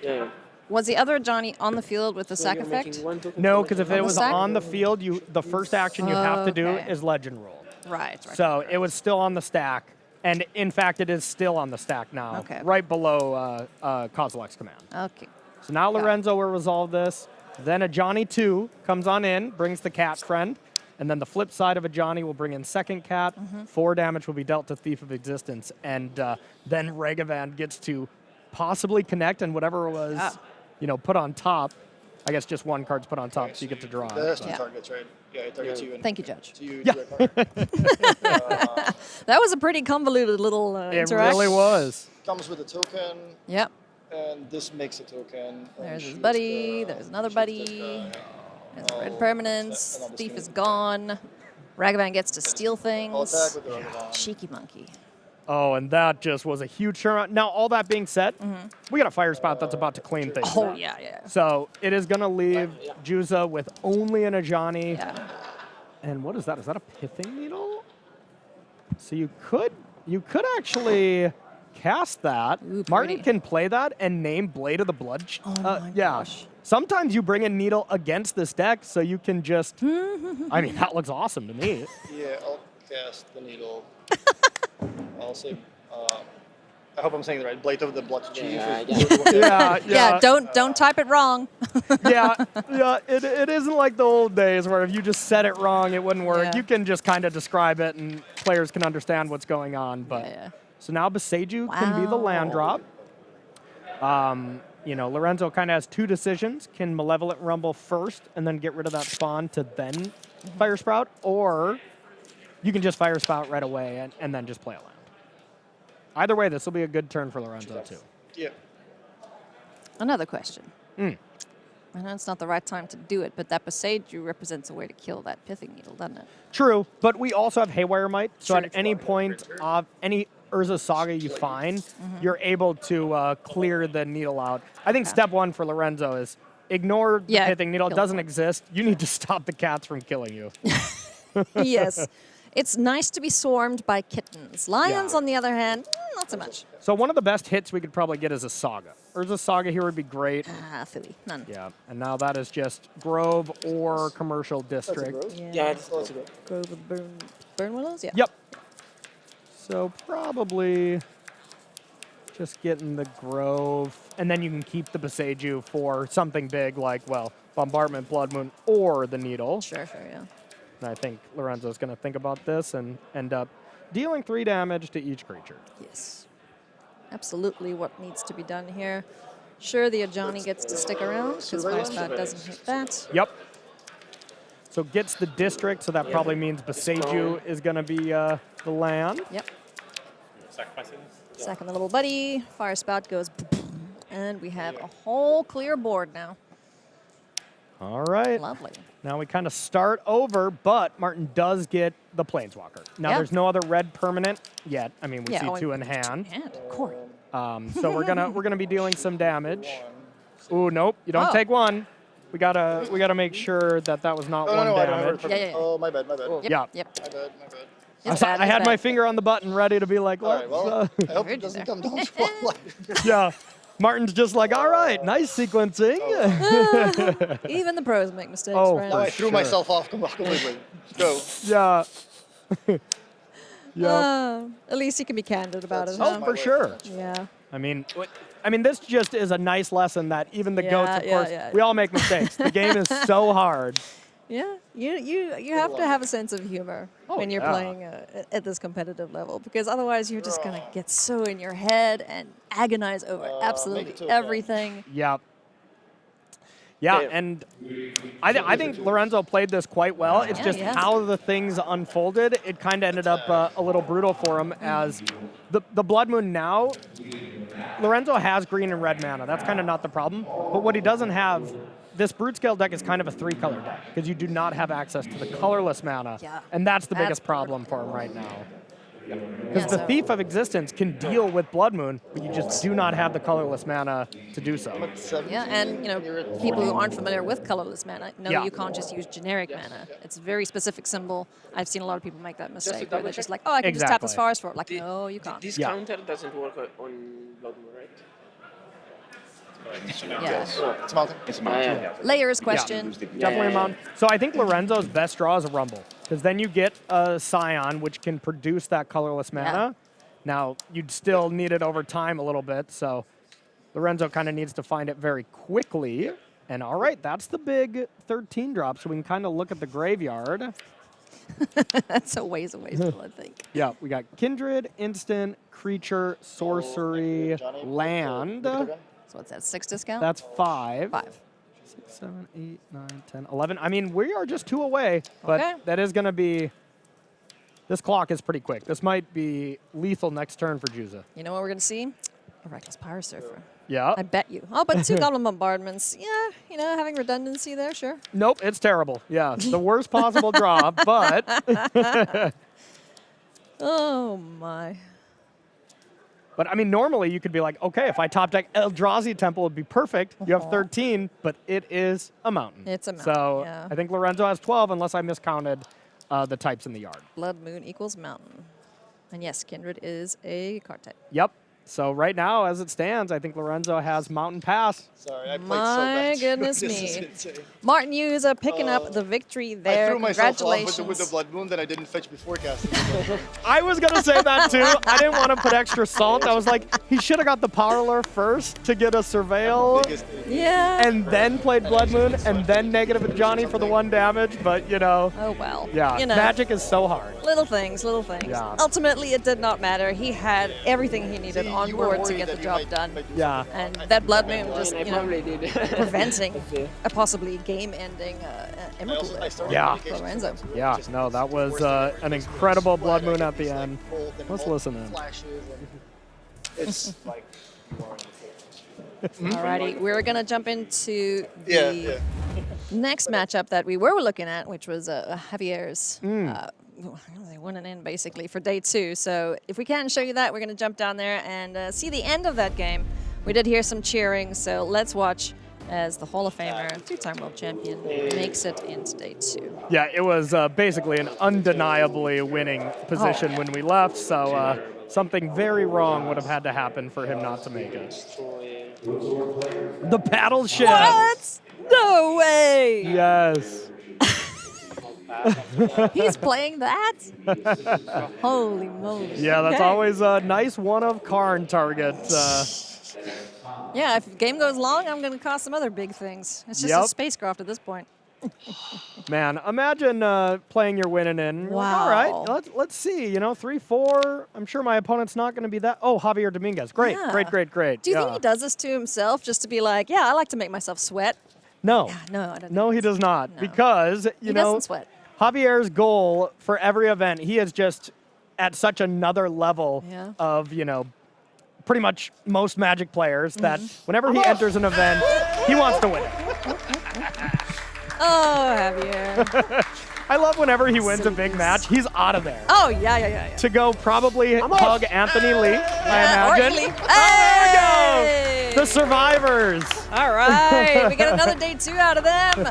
Yeah. Was the other Johnny on the field with the So sack you're effect? making 1 token No, for because if my it the was stack? on the field, the first action you have to do Okay. is legend roll. Right. So it was still on the stack, and in fact, it is still on the stack now, Okay. right below Kozilek's command. Okay. So now Got it. Lorenzo will resolve this. Then Ajani 2 comes on in, brings the cat friend, and then the flip side of Ajani will bring in second cat. 4 damage will be dealt to Thief of Existence, and then Ragavan gets to possibly connect, and whatever was, put on top. I guess just one card's put on top, so you get to draw. That has it, two Yeah. targets, right? Yeah, it targets you. And Thank you, Judge. So you Yeah. draw a card. That was a pretty convoluted little It interaction. really was. Comes with a token, Yep. and this makes a token. and There's his shoots buddy, the- there's another shoots buddy. the guy. There's red I'll- permanence. and I'll Thief discard is it. gone. Ragavan gets to steal I'll things. attack with the Ragavan. Cheeky monkey. Oh, and that just was a huge turnaround. Now, all that being said, we got a fire spout that's about to clean things. Oh, yeah. So it is going to leave Juza with only an Ajani. Yeah. And what is that? Is that a pithing needle? So you could actually cast that. Ooh, Martin pretty. can play that and name Blade of the Blood. Oh my gosh. Sometimes you bring a needle against this deck, so you can just. I mean, that looks awesome to me. Yeah, I'll cast the needle. I'll say, I hope I'm saying the right. Blade of the Blood Chief. Yeah, is- Yeah, don't type it wrong. yeah. It isn't like the old days where if you just said it wrong, it wouldn't work. Yeah. You can just kind of describe it, and players can understand what's going on. But Yeah. so now Beseiju can be the land drop. Lorenzo kind of has two decisions: can Malevolent Rumble first and then get rid of that spawn to then Fire Sprout, or you can just Fire Sprout right away and then just play a land. Either way, this will be a good turn for Lorenzo too. Yeah. Another question. I know it's not the right time to do it, but that Beseiju represents a way to kill that pithing needle, doesn't it? True, but we also have Haywire Might, so True. at any point of any Urza Saga you find, you're able to clear the needle out. I think step one for Lorenzo is ignore the Yeah, pithing needle. It kill doesn't it. exist. You need to stop the cats from killing you. Yes. It's nice to be swarmed by kittens. Lions, Yeah. on the other hand, not so much. So one of the best hits we could probably get is a Saga. Urza Saga here would be great. Ah, silly. None. Yeah, and now that is just Grove or Commercial That's a District. growth. Yeah, it's Oh, that's a growth. Grove of burn willows? Yeah. Yep. So probably just getting the Grove, and then you can keep the Beseiju for something big like, well, Bombardment, Blood Moon, or the Needle. Sure, yeah. And I think Lorenzo's going to think about this and end up dealing 3 damage to each creature. Yes. Absolutely what needs to be done here. Sure, the Ajani gets to stick around because Fire Spout doesn't hit that. Yep. So gets the District, so that probably means Beseiju is going to be the land. Yep. Sacrificing. Second the little buddy. Fire Spout goes, and we have a whole clear board now. All right. Lovely. Now we kind of start over, but Martin does get the Planeswalker. Now Yep. there's no other red permanent yet. I mean, we Yeah, see oh, 2 in hand. And Corey. So we're gonna be dealing some damage. Ooh, nope, you don't Oh. take 1. We gotta make sure that was not Oh, 1 no, I don't have damage. it. Yeah. Oh, my bad. Yep, Yeah. Yep. My bad. It's bad, I it's had my bad. finger on the button, ready to be like, All right, well, I hope Heard you it doesn't there. come down to 1 life. yeah. Martin's just like, all right, nice sequencing. Even the pros make mistakes, Oh, friend. No, I For threw sure. myself off completely. Go. yeah. yeah. At least you can be candid about it. That's- Huh? Oh, for sure. Yeah. I mean, this just is a nice lesson that even the goats, of Yeah, course, yeah. we all make mistakes. The game is so hard. Yeah, you have to have a sense of humor when you're yeah. playing at this competitive level, because otherwise you're just gonna get so in your head and agonize over make absolutely it to a everything. Yep. Yeah, Yeah. and I think Lorenzo played this quite well. It's Yeah, just he has. how the things unfolded. It kind of ended up a little brutal for him as the Blood Moon now, Lorenzo has green and red mana. That's kind of not the problem. But what he doesn't have, this Brute Scale deck is kind of a 3-color deck because you do not have access to the colorless mana. Yeah. And that's the That's biggest problem for him right now. Because the so- Thief of Existence can deal with Blood Moon, but you just do not have the colorless mana to do so. Yeah, and people who aren't familiar with colorless mana know Yeah. you can't just use generic mana. It's a very specific symbol. I've seen a lot of people make that mistake where double they're just check. like, oh, I can just tap this Exactly. forest for it. Like, no, you can't. This Yeah. counter doesn't work on Blood Moon, right? Yeah. It's mounting. It's a mountain. Yeah. Yeah. Layers question. Definitely a mount. So I think Lorenzo's best draw is a Rumble, because then you get a Scion, which can produce that colorless mana. Now, you'd still need it over time a little bit, so Lorenzo kind of needs to find it very quickly. And all right, that's the big 13 drop, so we can kind of look at the graveyard. That's a ways away still, I think. Yeah, we got Kindred, Instant, Creature, Sorcery, Johnny, Land. Look at the gun. So what's that, 6 discount? That's 5. 5. 6, 7, 8, 9, 10, 11. I mean, we are just 2 away, but Okay. that is going to be. This clock is pretty quick. This might be lethal next turn for Juza. You know what we're going to see? A Reckless Power Surfer. Yeah. I bet you. Oh, but 2 Goblin Bombardments. Yeah, you know, having redundancy there, sure. Nope, it's terrible. Yeah, the worst possible draw, but. Oh, my. But I mean, normally you could be like, okay, if I top deck Eldrazi Temple, it'd be perfect. You have 13, but it is a mountain. It's a mountain, So yeah. I think Lorenzo has 12, unless I miscounted the types in the yard. Blood Moon equals mountain. And yes, Kindred is a card type. Yep. So right now, as it stands, I think Lorenzo has Mountain Pass. Sorry, I played so My bad. goodness This is me. insane. Martin Yuza picking up the victory there. I threw myself off Congratulations. with the Blood Moon that I didn't fetch before casting. I was going to say that too. I didn't want to put extra salt. I was like, he should have got the Power Lure first to get a Surveil. Biggest idiot. Yeah. And then played Blood Moon, and then negative Johnny for the 1 damage. But, you know, Oh, well. yeah, You know, Magic is so hard. little things, little things. Yeah. Ultimately, it did not matter. He had everything he needed See, on you were board to worried get the that you job might- done. might do Yeah. something. And that Blood Moon just, I you know, probably did. preventing Yeah. a possibly game-ending I Emrakul also- I started Yeah. communications Lorenzo. with Yeah, just no, that was worse than ever. an Just incredible Blood flat, Moon I at the get these, end. like, bolt and Let's bolt listen in. flashes and it's like you are in the Alrighty, we're going to jump into the yeah. next matchup that we were looking at, which was Javier's Mm. winning in basically for day 2. So if we can show you that, we're going to jump down there and see the end of that game. We did hear some cheering, so let's watch as the Hall of Famer, 2-time world champion, makes it into day 2. Yeah, it was basically an undeniably winning position when we left, so something very wrong would have had to happen for him not to make it. The battleship! What? No way! Yes. He's playing that? Holy moly. Yeah, that's Okay. always a nice one of Karn target. Yeah, if the game goes long, I'm going to cost some other big things. It's just Yep. a spacecraft at this point. Man, imagine playing your winning in. You're like, all Wow. right, let's see. You know, 3-4. I'm sure my opponent's not going to be that. Oh, Javier Dominguez. Great, Yeah. great. Do you yeah. think he does this to himself just to be like, yeah, I like to make myself sweat? No. Yeah, no, I don't No, think he does not. No. Because, you He know, doesn't sweat. Javier's goal for every event, he is just at such another level Yeah. of, you know, pretty much most Magic players that Mm-hmm. whenever he enters an event, he wants to win it. Oh, Javier. I love whenever he wins a big Sillies. match, he's out of there. Oh, yeah. To go probably hug Anthony Lee, I Or imagine. Lee. Oh, there we Hey! go! The survivors. All right, we got another day 2 out of them.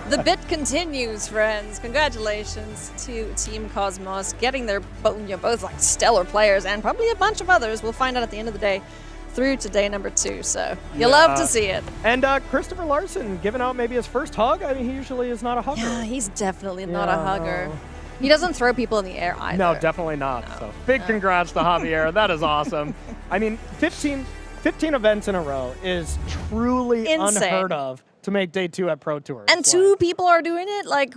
The bit continues, friends. Congratulations to Team Cosmos getting their both like stellar players and probably a bunch of others. We'll find out at the end of the day through to day number 2. So you love to see it. And Christopher Larson giving out maybe his first hug. I mean, he usually is not a hugger. Yeah, he's definitely not a Yeah, hugger. no. He doesn't throw people in the air either. No, definitely not. So big congrats to Javier. That is awesome. I mean, 15 events in a row is truly Insane. unheard of to make day 2 at Pro Tours. And 2 people are doing it? Like,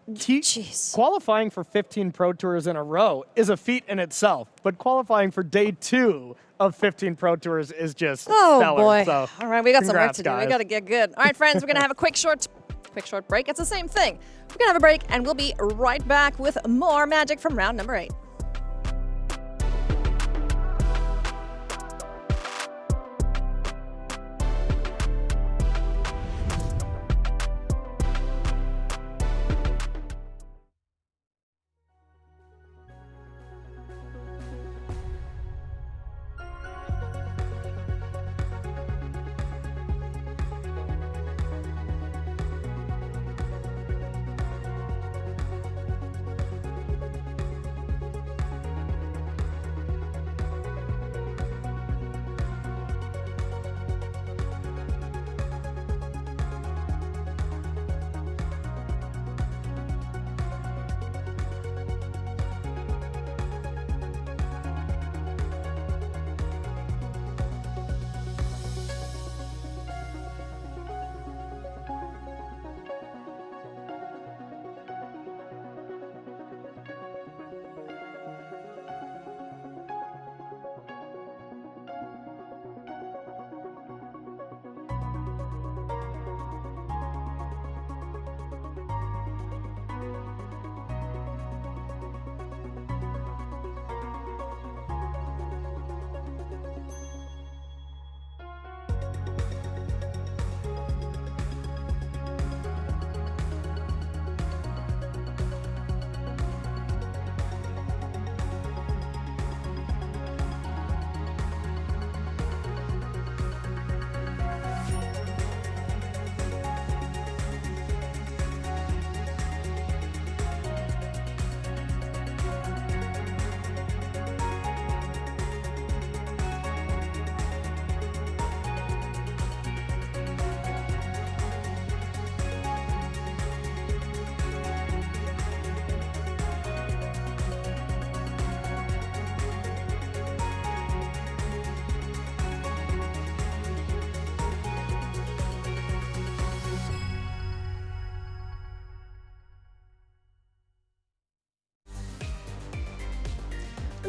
He- jeez. Qualifying for 15 Pro Tours in a row is a feat in itself, but qualifying for day 2 of 15 Pro Tours is just Oh, stellar. boy. So, All right, we got some work congrats, to do. We guys. got to get good. All right, friends, we're going to have a quick short break. It's the same thing. We're going to have a break, and we'll be right back with more Magic from round number 8.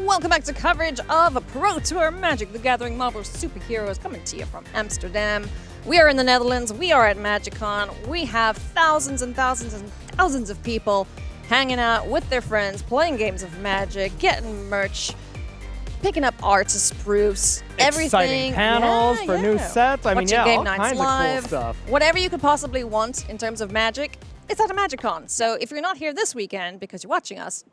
Welcome back to coverage of Pro Tour Magic the Gathering Marvel Superheroes coming to you from Amsterdam. We are in the Netherlands. We are at MagicCon. We have thousands and thousands and thousands of people hanging out with their friends, playing games of Magic, getting merch, picking up artist proofs, everything. Exciting panels for new sets. I mean, Watching yeah, game all nights kinds live. of cool stuff. Whatever you could possibly want in terms of Magic, it's at a MagicCon. So if you're not here this weekend because you're watching us,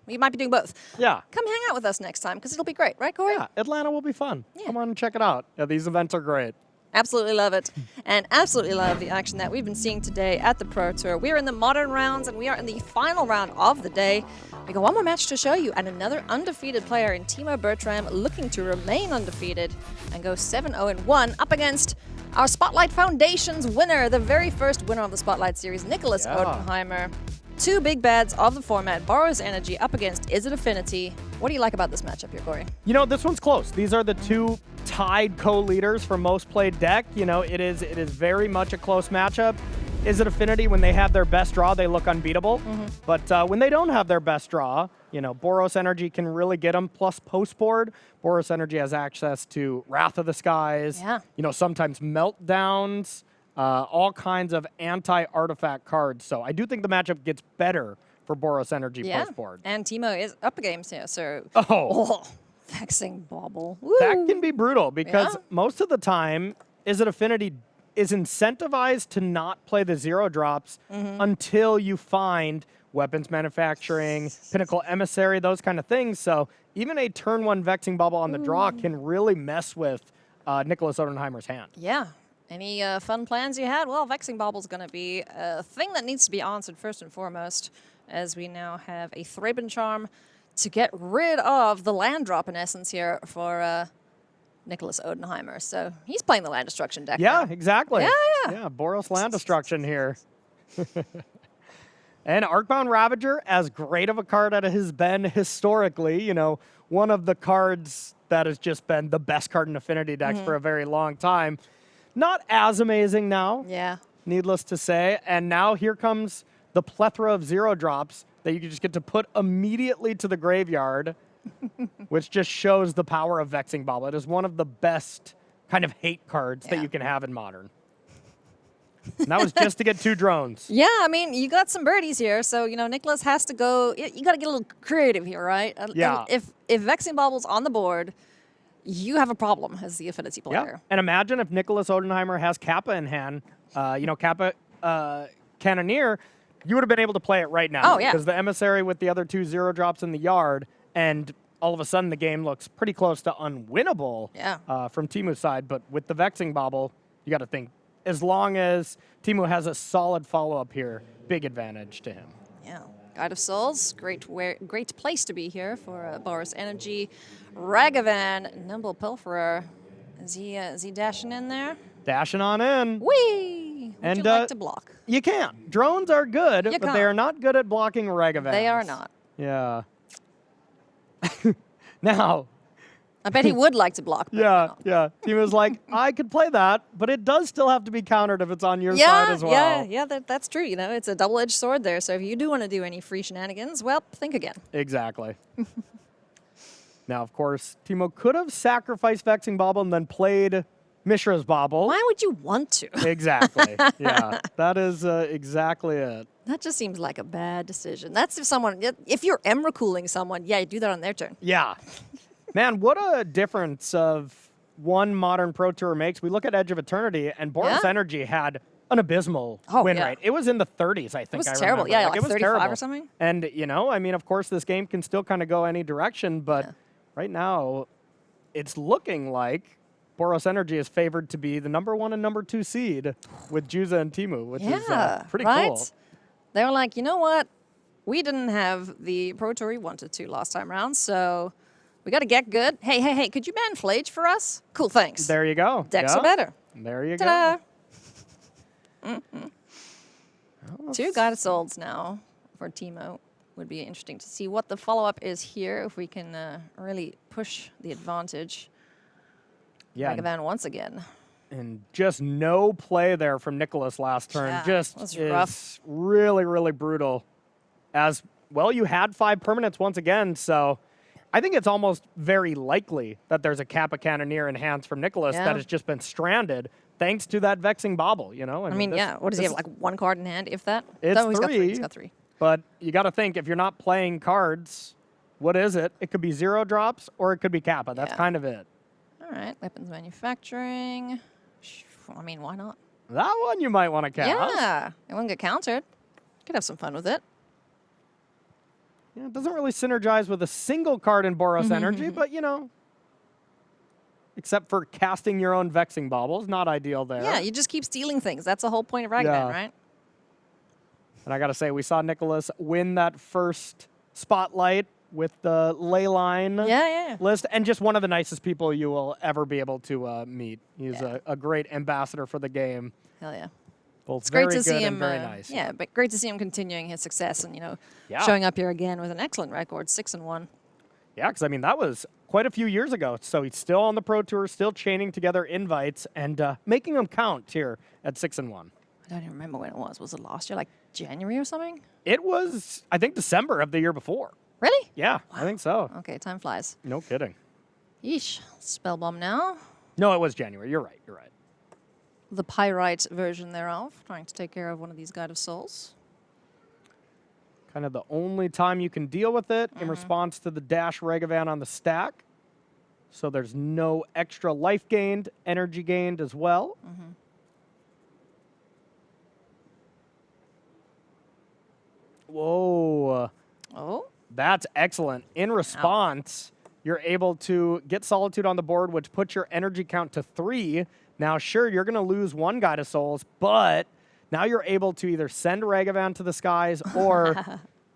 you might be doing both. Yeah. Come hang out with us next time because it'll be great, right, Corey? Yeah, Atlanta will be fun. Yeah. Come on and check it out. Yeah, these events are great. Absolutely love it. And absolutely love the action that we've been seeing today at the Pro Tour. We are in the modern rounds and we are in the final round of the day. We got one more match to show you and another undefeated player in Timo Bertram looking to remain undefeated and go 7-0-1 up against our Spotlight Foundation's winner, the very first winner of the Spotlight Series, Nicholas Odenheimer. Two big bads of the format, Borrow's Energy up against Is It Affinity. What do you like about this matchup here, Corey? You know, this one's close. These are the two tied co-leaders for most played deck. You know, it is very much a close matchup. Is It Affinity, when they have their best draw, they look unbeatable. But when they don't have their best draw, you know, Boros Energy can really get them. Plus post board, Boros Energy has access to Wrath of the Skies. Yeah. You know, sometimes Meltdowns. All kinds of anti-artifact cards. So I do think the matchup gets better for Boros Energy post board. And Timo is up against here, so... Oh. Vexing Bauble. That can be brutal because Yeah. most of the time, Is It Affinity is incentivized to not play the 0-drops until you find weapons manufacturing, Pinnacle Emissary, those kind of things. So even a turn 1 Vexing Bauble on the draw can really mess with Nicholas Odenheimer's hand. Yeah. Any fun plans you had? Well, Vexing Bauble's going to be a thing that needs to be answered first and foremost, as we now have a Thraben Charm to get rid of the land drop, in essence, here for Nicholas Odenheimer. So he's playing the land destruction deck Yeah, now. exactly. Yeah. Yeah, Boros land destruction here. And Arcbound Ravager, as great of a card as it has been historically, you know, one of the cards that has just been the best card in Affinity decks for a very long time. Not as amazing now, Yeah. needless to say. And now here comes the plethora of 0-drops that you can just get to put immediately to the graveyard, which just shows the power of Vexing Bauble. It is one of the best kind of hate cards that you can have in Modern. And that was just to get 2 drones. Yeah, I mean, you got some birdies here, so, you know, Nicholas has to go... You got to get a little creative here, right? Yeah. And if Vexing Bauble's on the board, you have a problem as the Affinity Yeah. player. And imagine if Nicholas Odenheimer has Kappa in hand, you know, Kappa Cannoneer, you would have been able to play it right now. Oh, yeah. Because the Emissary with the other 2 0-drops in the yard, and all of a sudden the game looks pretty close to unwinnable from Timu's side. But with the Vexing Bauble, you got to think, as long as Timo has a solid follow-up here, big advantage to him. Yeah. Guide of Souls, great place to be here for Boros Energy. Ragavan, Nimble Pilferer. Is he dashing in there? Dashing on in. Whee! Would And, you like to block? You can't. Drones are good, You but can't. they are not good at blocking Ragavans. They are not. Yeah. Now, I bet he would like to block. But no. yeah. Timo's like, I could play that, but it does still have to be countered if it's on your side as well. Yeah, that's true. You know, it's a double-edged sword there. So if you do want to do any free shenanigans, well, think again. Exactly. Now, of course, Timo could have sacrificed Vexing Bauble and then played Mishra's Bauble. Why would you want to? Exactly. Yeah, that is exactly it. That just seems like a bad decision. That's if you're Emrakooling someone, yeah, you do that on their turn. Yeah. Man, what a difference of one Modern Pro Tour makes. We look at Edge of Eternity, and Boros Yeah. Energy had an abysmal win yeah. rate. It was in the 30s, I think. It was I terrible. remember. Yeah, like it was 35 terrible. or something. And, you know, I mean, of course, this game can still kind of go any direction, but right now, it's looking like Boros Energy is favored to be the #1 and #2 seed with Juza and Timo, which is pretty right? cool. They were like, you know what? We didn't have the Pro Tour we wanted to last time around, so we got to get good. Hey, could you ban Flage for us? Cool, thanks. There you go. Decks Yeah. are better. There you Ta-da! go. Two Guided Souls now for Timo. Would be interesting to see what the follow-up is here, if we can really push the advantage. Yeah, Ragavan once again. and just no play there from Nicholas last turn. Yeah, Just that's is rough. really, really brutal. As well, you had 5 permanents once again, so I think it's almost very likely that there's a Kappa Cannoneer in hands from Nicholas Yeah. that has just been stranded thanks to that Vexing Bauble, you know? I mean, this- yeah. What does he this have? Like one card in hand, if that? It's No, he's got 3. three. He's got 3. But you got to think, if you're not playing cards, what is it? It could be 0 drops or it could be Kappa. That's Yeah. kind of it. All right. Weapons manufacturing. I mean, why not? That one you might want to cast. Yeah. It won't get countered. Could have some fun with it. Yeah, it doesn't really synergize with a single card in Boros Energy, but you know, except for casting your own Vexing Baubles, not ideal there. Yeah, you just keep stealing things. That's the whole point of Ragavan, Yeah. right? And I got to say, we saw Nicholas win that first spotlight with the ley line Yeah. list, and just one of the nicest people you will ever be able to meet. He's Yeah. a great ambassador for the game. Hell yeah. Both It's great very to good see and him. very nice. Yeah, but great to see him continuing his success and, Yeah. showing up here again with an excellent record, 6-1. Yeah, because I mean, that was quite a few years ago. So he's still on the Pro Tour, still chaining together invites and making them count here at 6-1. I don't even remember when it was. Was it last year, like January or something? It was, I think, December of the year before. Really? Yeah, I think so. Okay, time flies. No kidding. Yeesh. Spell bomb now. No, it was January. You're right. You're right. The pyrite version thereof, trying to take care of one of these Guide of Souls. Kind of the only time you can deal with it in response to the Dash Ragavan on the stack. So there's no extra life gained, energy gained as well. Whoa. Oh, That's excellent. In response, you're able to get Solitude on the board, which puts your energy count to 3. Now, sure, you're going to lose 1 Guide of Souls, but now you're able to either send Ragavan to the skies or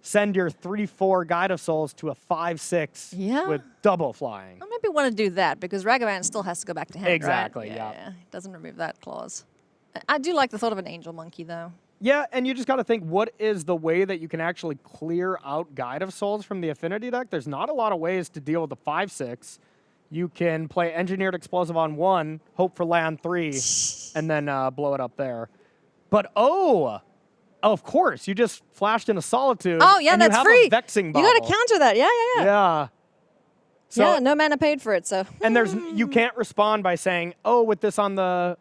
send your 3/4 Guide of Souls to a 5/6 Yeah. with double flying. I maybe want to do that because Ragavan still has to go back to hand, right? Exactly, yeah. It doesn't remove that clause. I do like the thought of an Angel Monkey, though. Yeah, and you just got to think, what is the way that you can actually clear out Guide of Souls from the Affinity deck? There's not a lot of ways to deal with the 5/6. You can play Engineered Explosive on 1, hope for land 3, and then blow it up there. But of course, you just flashed in a Solitude. Oh, yeah, and that's you have free. A Vexing You Bauble. got to counter that. Yeah. Yeah. So, Yeah, no mana paid for it, so. and you can't respond by saying, oh, with this on the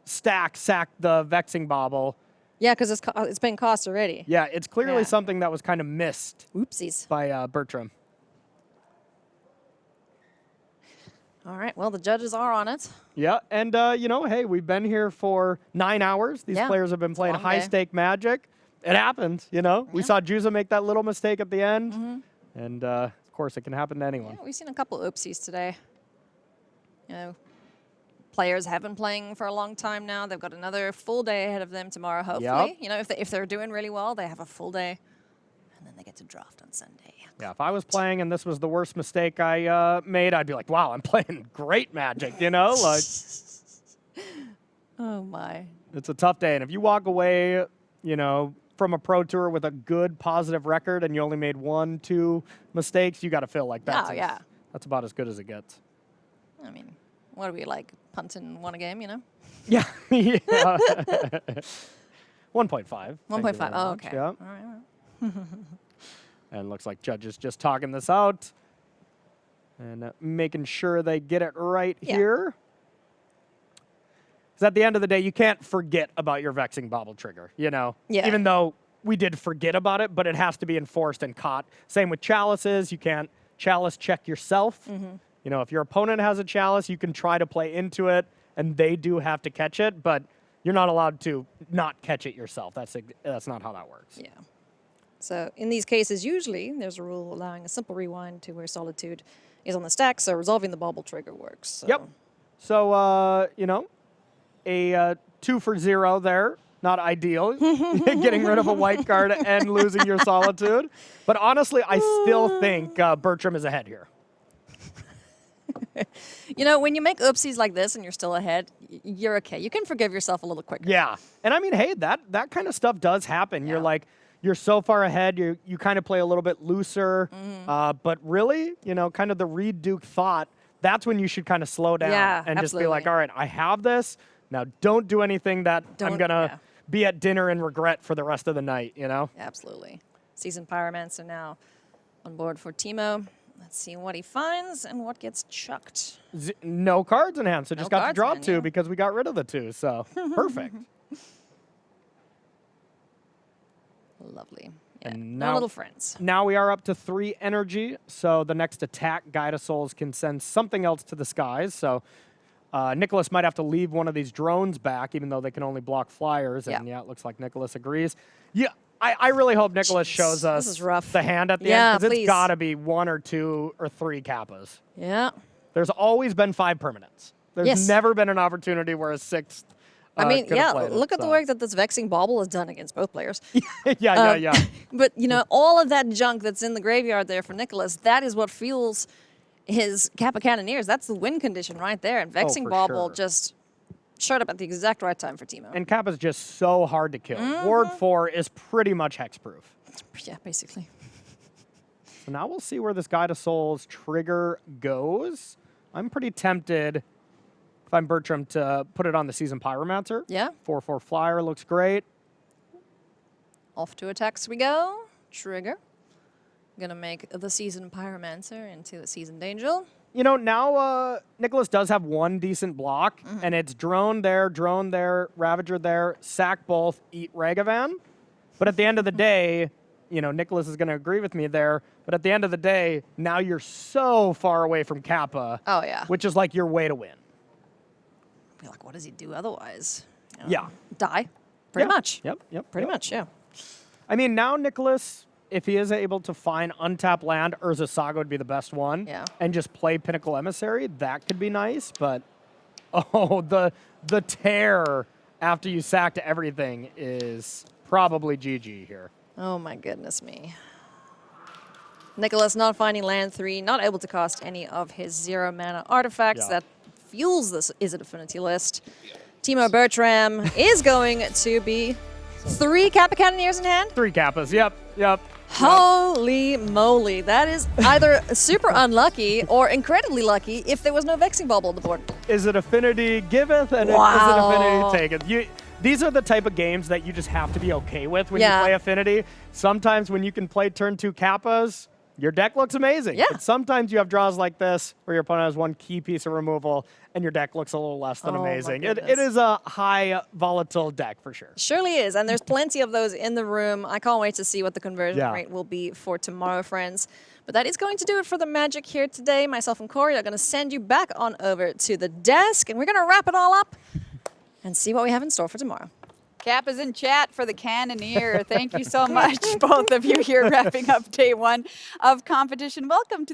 stack, sack the Vexing Bauble. Yeah, because it's been cost already. Yeah, it's clearly Yeah. something that was kind of missed Oopsies. by Bertram. All right, well, the judges are on it. Yeah, and hey, we've been here for 9 hours. These Yeah, players have been it's a playing long day. high-stake Magic. It happens, We Yeah. saw Juza make that little mistake at the end, and of course, it can happen to anyone. Yeah, we've seen a couple oopsies today. Players have been playing for a long time now. They've got another full day ahead of them tomorrow, hopefully. If they're doing really well, they have a full day, and then they get to draft on Sunday. Yeah, if I was playing and this was the worst mistake I made, I'd be like, wow, I'm playing great Magic, Like, Oh my. it's a tough day, and if you walk away, from a Pro Tour with a good, positive record and you only made 1-2 mistakes, you got to feel like that's, yeah. that's about as good as it gets. I mean, what are we like, punt and won a game, Yeah. Yeah. 1.5. Thank you 1.5. very Oh, much. okay. Yeah. All right. And looks like judges just talking this out and making sure they get it right Yeah. here. Because at the end of the day, you can't forget about your Vexing Bauble trigger, Yeah. Even though we did forget about it, but it has to be enforced and caught. Same with chalices. You can't chalice check yourself. If your opponent has a chalice, you can try to play into it, and they do have to catch it, but you're not allowed to not catch it yourself. That's not how that works. Yeah. So in these cases, usually there's a rule allowing a simple rewind to where Solitude is on the stack, so resolving the bauble trigger works. So. Yep. So, a 2 for 0 there. Not ideal, getting rid of a white card and losing your Solitude. But honestly, I still think Bertram is ahead here. When you make oopsies like this and you're still ahead, you're okay. You can forgive yourself a little quicker. Yeah. And I mean, hey, that kind of stuff does happen. You're like, you're so far ahead, you kind of play a little bit looser. But really, kind of the Reed Duke thought, that's when you should kind of slow down Yeah, and just be absolutely. like, all right, I have this. Now don't do anything that I'm going to yeah. be at dinner and regret for the rest of the night, Absolutely. Seasoned Pyromancer now on board for Timo. Let's see what he finds and what gets chucked. No cards in hand, so just got to cards draw in hand, 2 yeah. because we got rid of the 2. So perfect. Lovely. Yeah, And no now- little friends. Now we are up to 3 energy, so the next attack, Guide of Souls can send something else to the skies. So Nicholas might have to leave one of these drones back, even though they can only block flyers. And yeah, it looks like Nicholas agrees. Yeah, I really hope Nicholas shows us this is rough. the hand at the Yeah, end, because please. it's got to be 1 or 2 or 3 kappas. Yeah. There's always been 5 permanents. There's Yes. never been an opportunity where a 6th. I mean, could've yeah, played it, look at the so. work that this Vexing Bauble has done against both players. yeah. But, you know, all of that junk that's in the graveyard there for Nicholas, that is what fuels his Kappa Cannoneers. That's the win condition right there. And Vexing for Bauble sure. just showed up at the exact right time for Timo. And Kappa's just so hard to kill. Ward 4 is pretty much hexproof. Yeah, basically. So now we'll see where this Guide of Souls trigger goes. I'm pretty tempted, if I'm Bertram, to put it on the Seasoned Pyromancer. Yeah. 4/4 flyer looks great. Off to attacks we go. Trigger. Gonna make the Seasoned Pyromancer into a Seasoned Angel. You know, now Nicholas does have 1 decent block, and it's drone there, Ravager there, sack both, eat Ragavan. But at the end of the day, you know, Nicholas is going to agree with me there, but at the end of the day, now you're so far away from Kappa, Oh, yeah. which is like your way to win. Be like, what does he do otherwise? You know, Yeah. Die. Pretty Yeah. much. Yep. Pretty much, yeah. I mean, now Nicholas, if he is able to find untapped land, Urza Saga would be the best one. Yeah. And just play Pinnacle Emissary, that could be nice. But, the tear after you sacked everything is probably GG here. Oh my goodness me. Nicholas not finding land 3, not able to cast any of his 0 mana artifacts. Yeah. That fuels this Is It Affinity list. Timo Bertram is going to be 3 Kappa Cannoneers in hand. 3 Kappas, yep. Holy moly. That is either super unlucky or incredibly lucky if there was no Vexing Bauble on the board. Is it Affinity giveth and Is Wow. it Affinity taketh? These are the type of games that you just have to be okay with when Yeah. you play Affinity. Sometimes when you can play turn 2 Kappas, your deck looks amazing. Yeah. But sometimes you have draws like this where your opponent has 1 key piece of removal and your deck looks a little less than Oh my amazing. goodness. It is a high volatile deck for sure. Surely is, and there's plenty of those in the room. I can't wait to see what the conversion Yeah. rate will be for tomorrow, friends. But that is going to do it for the Magic here today. Myself and Corey are going to send you back on over to the desk, and we're going to wrap it all up and see what we have in store for tomorrow. Cap is in chat for the Cannoneer. Thank you so much, both of you here wrapping up day 1 of competition. Welcome to the